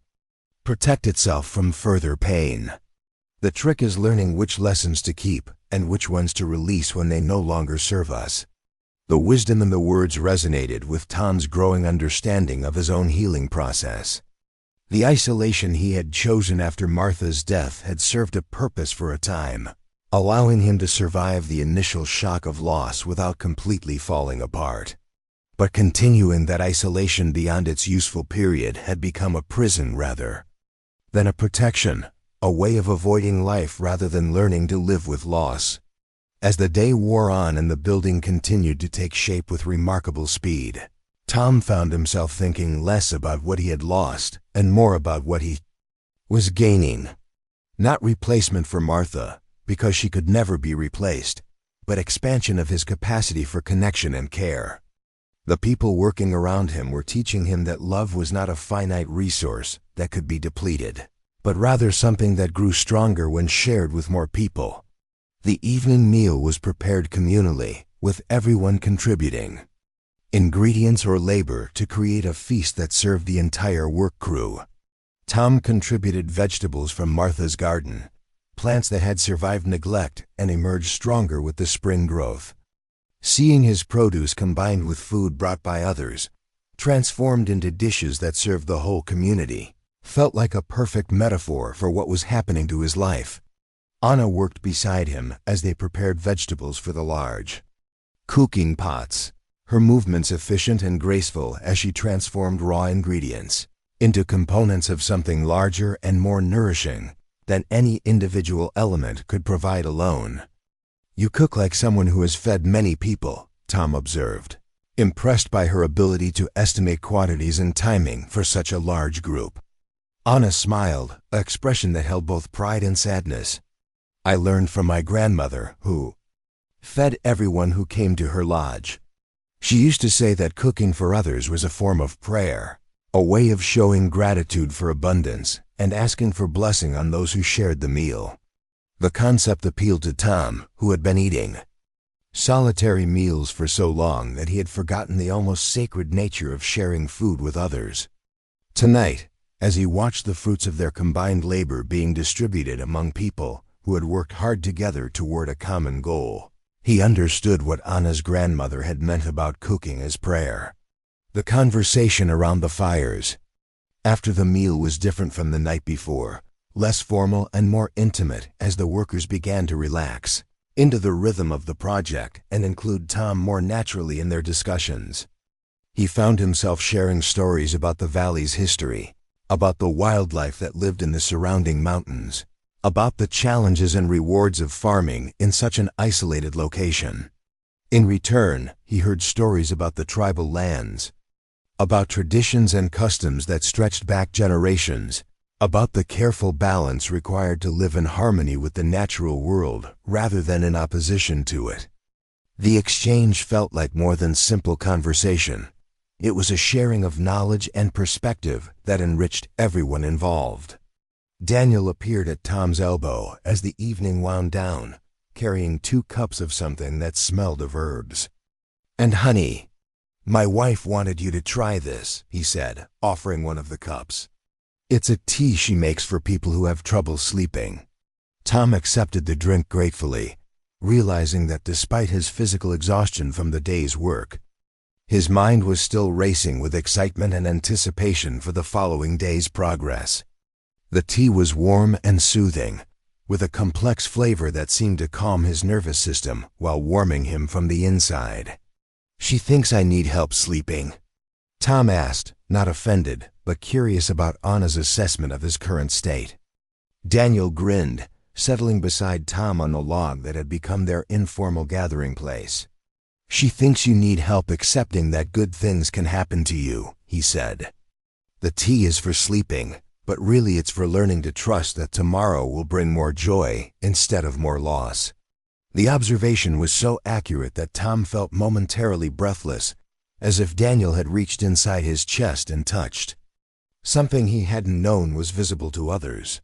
protect itself from further pain. The trick is learning which lessons to keep and which ones to release when they no longer serve us." The wisdom in the words resonated with Tom's growing understanding of his own healing process. The isolation he had chosen after Martha's death had served a purpose for a time, allowing him to survive the initial shock of loss without completely falling apart. But continuing that isolation beyond its useful period had become a prison rather than a protection, a way of avoiding life rather than learning to live with loss. As the day wore on and the building continued to take shape with remarkable speed, Tom found himself thinking less about what he had lost and more about what he was gaining. Not replacement for Martha, because she could never be replaced, but expansion of his capacity for connection and care. The people working around him were teaching him that love was not a finite resource that could be depleted, but rather something that grew stronger when shared with more people. The evening meal was prepared communally, with everyone contributing ingredients or labor to create a feast that served the entire work crew. Tom contributed vegetables from Martha's garden, plants that had survived neglect and emerged stronger with the spring growth. Seeing his produce combined with food brought by others, transformed into dishes that served the whole community, felt like a perfect metaphor for what was happening to his life. Anna worked beside him as they prepared vegetables for the large cooking pots, her movements efficient and graceful as she transformed raw ingredients into components of something larger and more nourishing than any individual element could provide alone. "You cook like someone who has fed many people," Tom observed, impressed by her ability to estimate quantities and timing for such a large group. Anna smiled, an expression that held both pride and sadness. "I learned from my grandmother, who fed everyone who came to her lodge. She used to say that cooking for others was a form of prayer, a way of showing gratitude for abundance and asking for blessing on those who shared the meal." The concept appealed to Tom, who had been eating solitary meals for so long that he had forgotten the almost sacred nature of sharing food with others. Tonight, as he watched the fruits of their combined labor being distributed among people who who had worked hard together toward a common goal. He understood what Anna's grandmother had meant about cooking as prayer. The conversation around the fires after the meal was different from the night before, less formal and more intimate as the workers began to relax into the rhythm of the project and include Tom more naturally in their discussions. He found himself sharing stories about the valley's history, about the wildlife that lived in the surrounding mountains, about the challenges and rewards of farming in such an isolated location. In return, he heard stories about the tribal lands, about traditions and customs that stretched back generations, about the careful balance required to live in harmony with the natural world rather than in opposition to it. The exchange felt like more than simple conversation. It was a sharing of knowledge and perspective that enriched everyone involved. Daniel appeared at Tom's elbow as the evening wound down, carrying 2 cups of something that smelled of herbs. "And honey, my wife wanted you to try this," he said, offering one of the cups. "It's a tea she makes for people who have trouble sleeping." Tom accepted the drink gratefully, realizing that despite his physical exhaustion from the day's work, his mind was still racing with excitement and anticipation for the following day's progress. The tea was warm and soothing, with a complex flavor that seemed to calm his nervous system while warming him from the inside. "She thinks I need help sleeping?" Tom asked, not offended, but curious about Anna's assessment of his current state. Daniel grinned, settling beside Tom on the log that had become their informal gathering place. "She thinks you need help accepting that good things can happen to you," he said. "The tea is for sleeping, but really it's for learning to trust that tomorrow will bring more joy instead of more loss." The observation was so accurate that Tom felt momentarily breathless, as if Daniel had reached inside his chest and touched something he hadn't known was visible to others.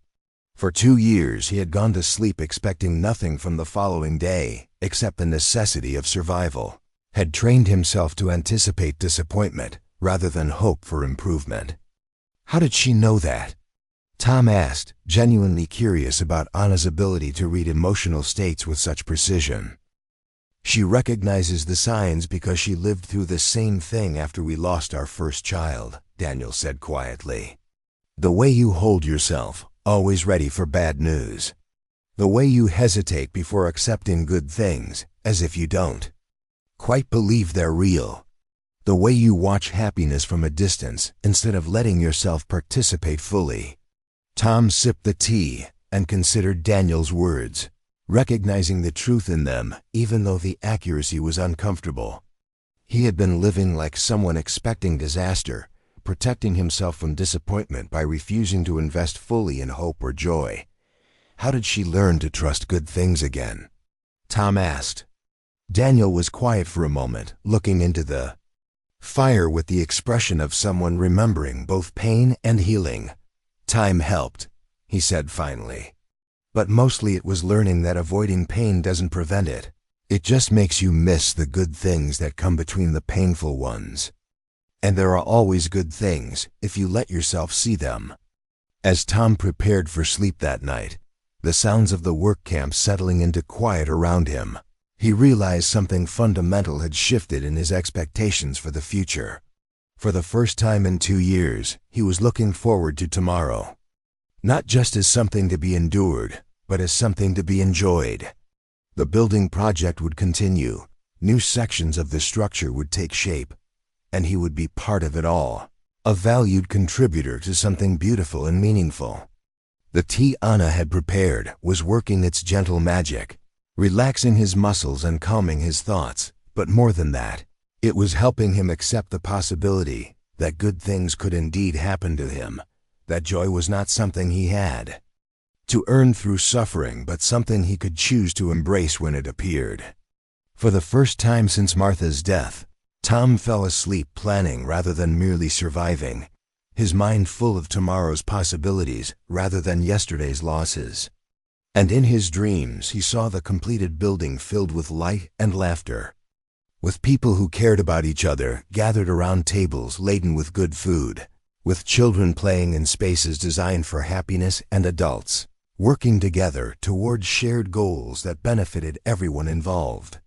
For 2 years he had gone to sleep expecting nothing from the following day except the necessity of survival, had trained himself to anticipate disappointment rather than hope for improvement. "How did she know that?" Tom asked, genuinely curious about Anna's ability to read emotional states with such precision. "She recognizes the signs because she lived through the same thing after we lost our first child," Daniel said quietly. "The way you hold yourself, always ready for bad news. The way you hesitate before accepting good things, as if you don't quite believe they're real. The way you watch happiness from a distance instead of letting yourself participate fully." Tom sipped the tea and considered Daniel's words, recognizing the truth in them even though the accuracy was uncomfortable. He had been living like someone expecting disaster, protecting himself from disappointment by refusing to invest fully in hope or joy. How did she learn to trust good things again? Tom asked. Daniel was quiet for a moment, looking into the fire with the expression of someone remembering both pain and healing. "Time helped," he said finally. "But mostly it was learning that avoiding pain doesn't prevent it. It just makes you miss the good things that come between the painful ones. And there are always good things if you let yourself see them." As Tom prepared for sleep that night, the sounds of the work camp settling into quiet around him, he realized something fundamental had shifted in his expectations for the future. For the first time in 2 years, he was looking forward to tomorrow. Not just as something to be endured, but as something to be enjoyed. The building project would continue, new sections of the structure would take shape, and he would be part of it all, a valued contributor to something beautiful and meaningful. The tea Anna had prepared was working its gentle magic, relaxing his muscles and calming his thoughts, but more than that, it was helping him accept the possibility that good things could indeed happen to him, that joy was not something he had to earn through suffering, but something he could choose to embrace when it appeared. For the first time since Martha's death, Tom fell asleep planning rather than merely surviving, his mind full of tomorrow's possibilities rather than yesterday's losses. And in his dreams he saw the completed building filled with light and laughter, with people who cared about each other gathered around tables laden with good food, with children playing in spaces designed for happiness and adults working together toward shared goals that benefited everyone involved.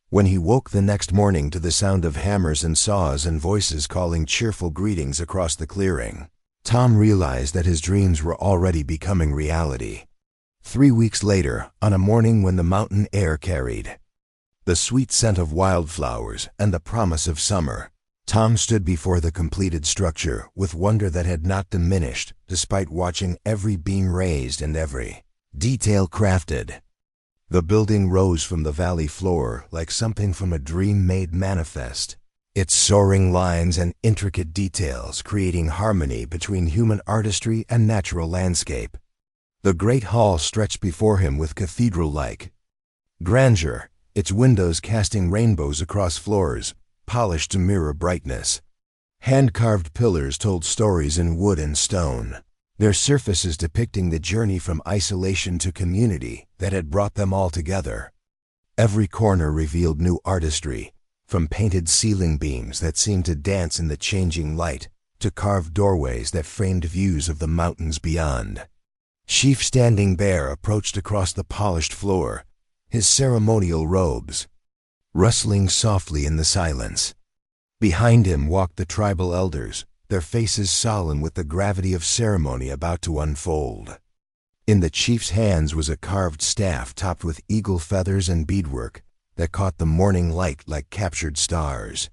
When he woke the next morning to the sound of hammers and saws and voices calling cheerful greetings across the clearing, Tom realized that his dreams were already becoming reality. 3 weeks later, on a morning when the mountain air carried the sweet scent of wildflowers and the promise of summer, Tom stood before the completed structure with wonder that had not diminished despite watching every beam raised and every detail crafted. The building rose from the valley floor like something from a dream made manifest, its soaring lines and intricate details creating harmony between human artistry and natural landscape. The great hall stretched before him with cathedral-like grandeur, its windows casting rainbows across floors, polished to mirror brightness. Hand-carved pillars told stories in wood and stone, their surfaces depicting the journey from isolation to community that had brought them all together. Every corner revealed new artistry, from painted ceiling beams that seemed to dance in the changing light to carved doorways that framed views of the mountains beyond. Chief Standing Bear approached across the polished floor, his ceremonial robes rustling softly in the silence. Behind him walked the tribal elders, their faces solemn with the gravity of ceremony about to unfold. In the chief's hands was a carved staff topped with eagle feathers and beadwork that caught the morning light like captured stars.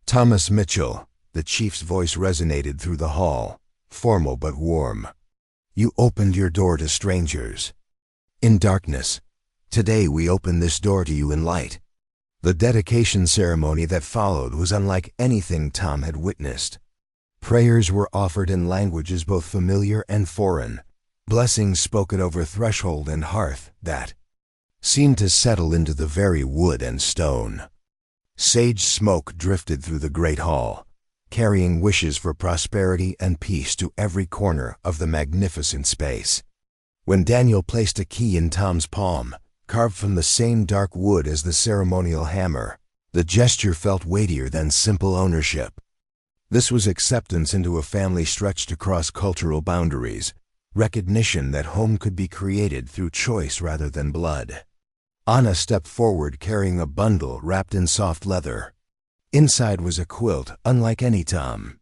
Thomas Mitchell, the chief's voice resonated through the hall, formal but warm. You opened your door to strangers in darkness. Today we open this door to you in light. The dedication ceremony that followed was unlike anything Tom had witnessed. Prayers were offered in languages both familiar and foreign, blessings spoken over threshold and hearth that seemed to settle into the very wood and stone. Sage smoke drifted through the great hall, carrying wishes for prosperity and peace to every corner of the magnificent space. When Daniel placed a key in Tom's palm, carved from the same dark wood as the ceremonial hammer, the gesture felt weightier than simple ownership. This was acceptance into a family stretched across cultural boundaries, recognition that home could be created through choice rather than blood. Anna stepped forward carrying a bundle wrapped in soft leather. Inside was a quilt unlike any Tom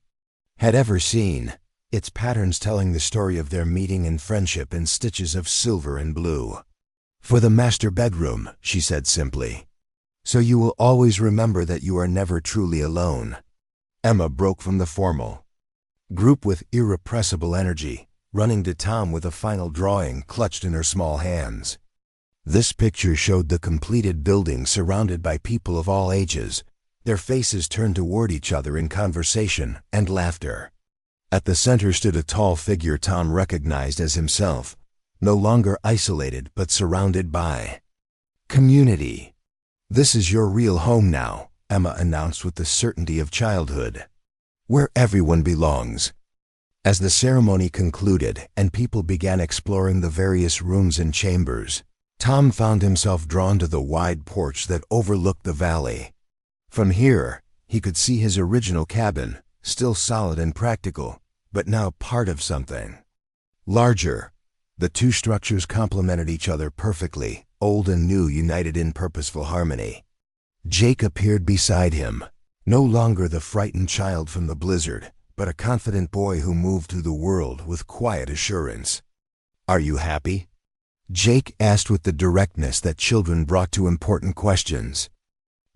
had ever seen, its patterns telling the story of their meeting and friendship in stitches of silver and blue. For the master bedroom, she said simply. So you will always remember that you are never truly alone. Emma broke from the formal group with irrepressible energy, running to Tom with a final drawing clutched in her small hands. This picture showed the completed building surrounded by people of all ages, their faces turned toward each other in conversation and laughter. At the center stood a tall figure Tom recognized as himself, no longer isolated but surrounded by community. This is your real home now, Emma announced with the certainty of childhood, where everyone belongs. As the ceremony concluded and people began exploring the various rooms and chambers, Tom found himself drawn to the wide porch that overlooked the valley. From here, he could see his original cabin, still solid and practical, but now part of something larger. The two structures complemented each other perfectly, old and new united in purposeful harmony. Jake appeared beside him, no longer the frightened child from the blizzard, but a confident boy who moved through the world with quiet assurance. Are you happy? Jake asked with the directness that children brought to important questions.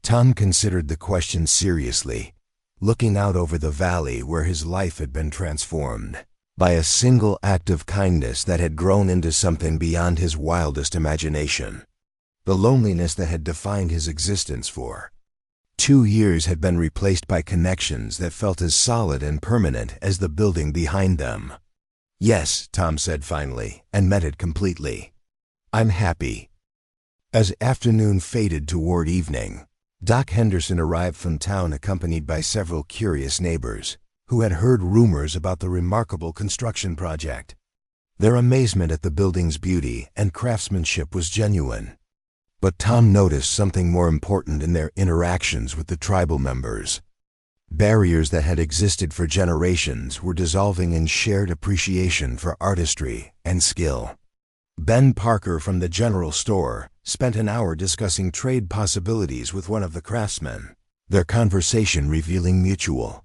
Tom considered the question seriously, looking out over the valley where his life had been transformed by a single act of kindness that had grown into something beyond his wildest imagination. The loneliness that had defined his existence for 2 years had been replaced by connections that felt as solid and permanent as the building behind them. Yes, Tom said finally, and meant it completely. I'm happy. As afternoon faded toward evening, Doc Henderson arrived from town accompanied by several curious neighbors who had heard rumors about the remarkable construction project. Their amazement at the building's beauty and craftsmanship was genuine. But Tom noticed something more important in their interactions with the tribal members. Barriers that had existed for generations were dissolving in shared appreciation for artistry and skill. Ben Parker from the general store spent an hour discussing trade possibilities with one of the craftsmen, their conversation revealing mutual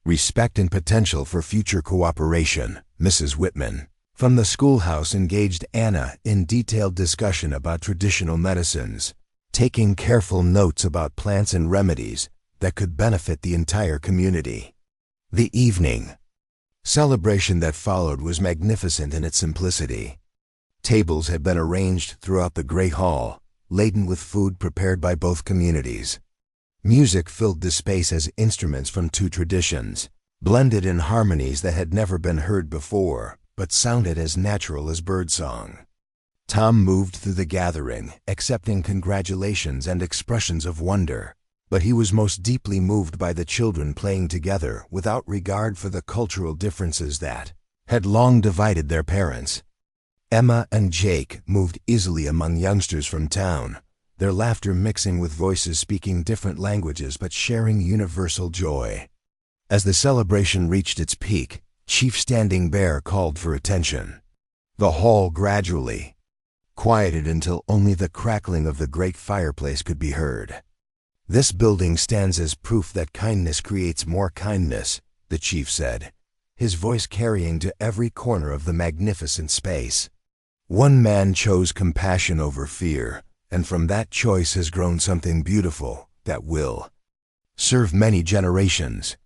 respect and potential for future cooperation. Mrs. Whitman from the schoolhouse engaged Anna in detailed discussion about traditional medicines, taking careful notes about plants and remedies that could benefit the entire community. The evening celebration that followed was magnificent in its simplicity. Tables had been arranged throughout the great hall, laden with food prepared by both communities. Music filled the space as instruments from two traditions blended in harmonies that had never been heard before, but sounded as natural as birdsong. Tom moved through the gathering, accepting congratulations and expressions of wonder, but he was most deeply moved by the children playing together without regard for the cultural differences that had long divided their parents. Emma and Jake moved easily among youngsters from town, their laughter mixing with voices speaking different languages but sharing universal joy. As the celebration reached its peak, Chief Standing Bear called for attention. The hall gradually quieted until only the crackling of the great fireplace could be heard. "This building stands as proof that kindness creates more kindness," the chief said, his voice carrying to every corner of the magnificent space. "One man chose compassion over fear, and from that choice has grown something beautiful that will serve many generations."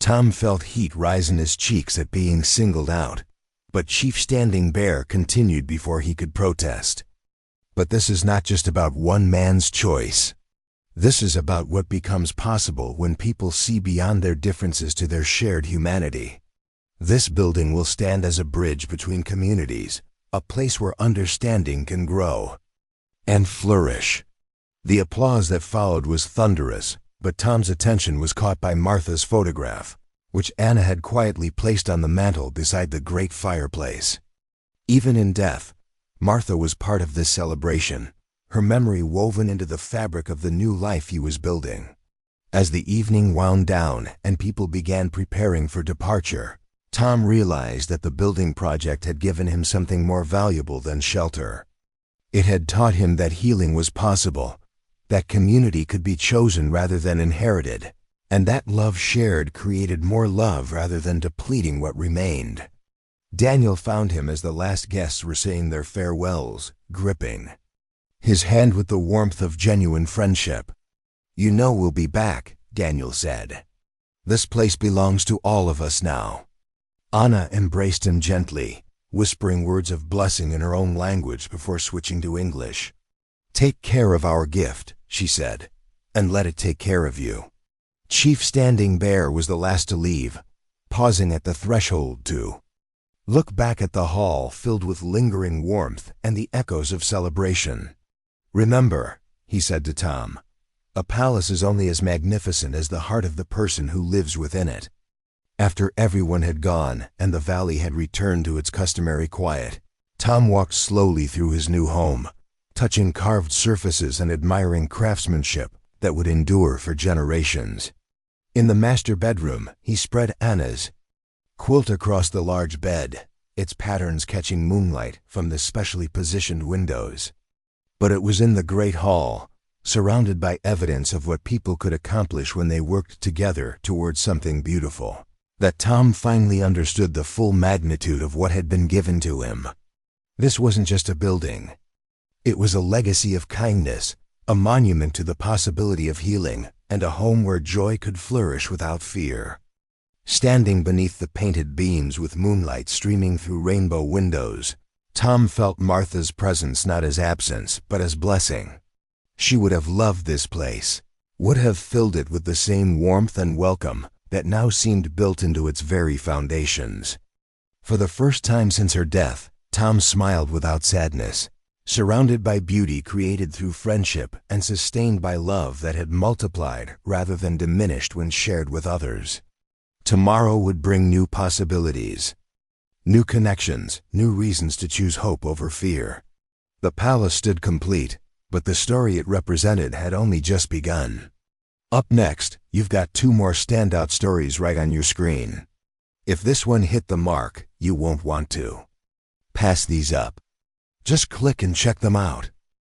Tom felt heat rise in his cheeks at being singled out, but Chief Standing Bear continued before he could protest. "But this is not just about one man's choice. This is about what becomes possible when people see beyond their differences to their shared humanity. This building will stand as a bridge between communities, a place where understanding can grow and flourish." The applause that followed was thunderous, but Tom's attention was caught by Martha's photograph, which Anna had quietly placed on the mantel beside the great fireplace. Even in death, Martha was part of this celebration, her memory woven into the fabric of the new life he was building. As the evening wound down and people began preparing for departure, Tom realized that the building project had given him something more valuable than shelter. It had taught him that healing was possible, that community could be chosen rather than inherited, and that love shared created more love rather than depleting what remained. Daniel found him as the last guests were saying their farewells, gripping his hand with the warmth of genuine friendship. "You know we'll be back," Daniel said. "This place belongs to all of us now." Anna embraced him gently, whispering words of blessing in her own language before switching to English. "Take care of our gift," she said, "and let it take care of you." Chief Standing Bear was the last to leave, pausing at the threshold to look back at the hall filled with lingering warmth and the echoes of celebration. "Remember," he said to Tom, "a palace is only as magnificent as the heart of the person who lives within it." After everyone had gone and the valley had returned to its customary quiet, Tom walked slowly through his new home, touching carved surfaces and admiring craftsmanship that would endure for generations. In the master bedroom, he spread Anna's quilt across the large bed, its patterns catching moonlight from the specially positioned windows. But it was in the great hall, surrounded by evidence of what people could accomplish when they worked together towards something beautiful, that Tom finally understood the full magnitude of what had been given to him. This wasn't just a building. It was a legacy of kindness, a monument to the possibility of healing, and a home where joy could flourish without fear. Standing beneath the painted beams with moonlight streaming through rainbow windows, Tom felt Martha's presence not as absence, but as blessing. She would have loved this place, would have filled it with the same warmth and welcome that now seemed built into its very foundations. For the first time since her death, Tom smiled without sadness, surrounded by beauty created through friendship and sustained by love that had multiplied rather than diminished when shared with others. Tomorrow would bring new possibilities, new connections, new reasons to choose hope over fear. The palace stood complete, but the story it represented had only just begun. Up next, you've got two more standout stories right on your screen. If this one hit the mark, you won't want to pass these up. Just click and check them out.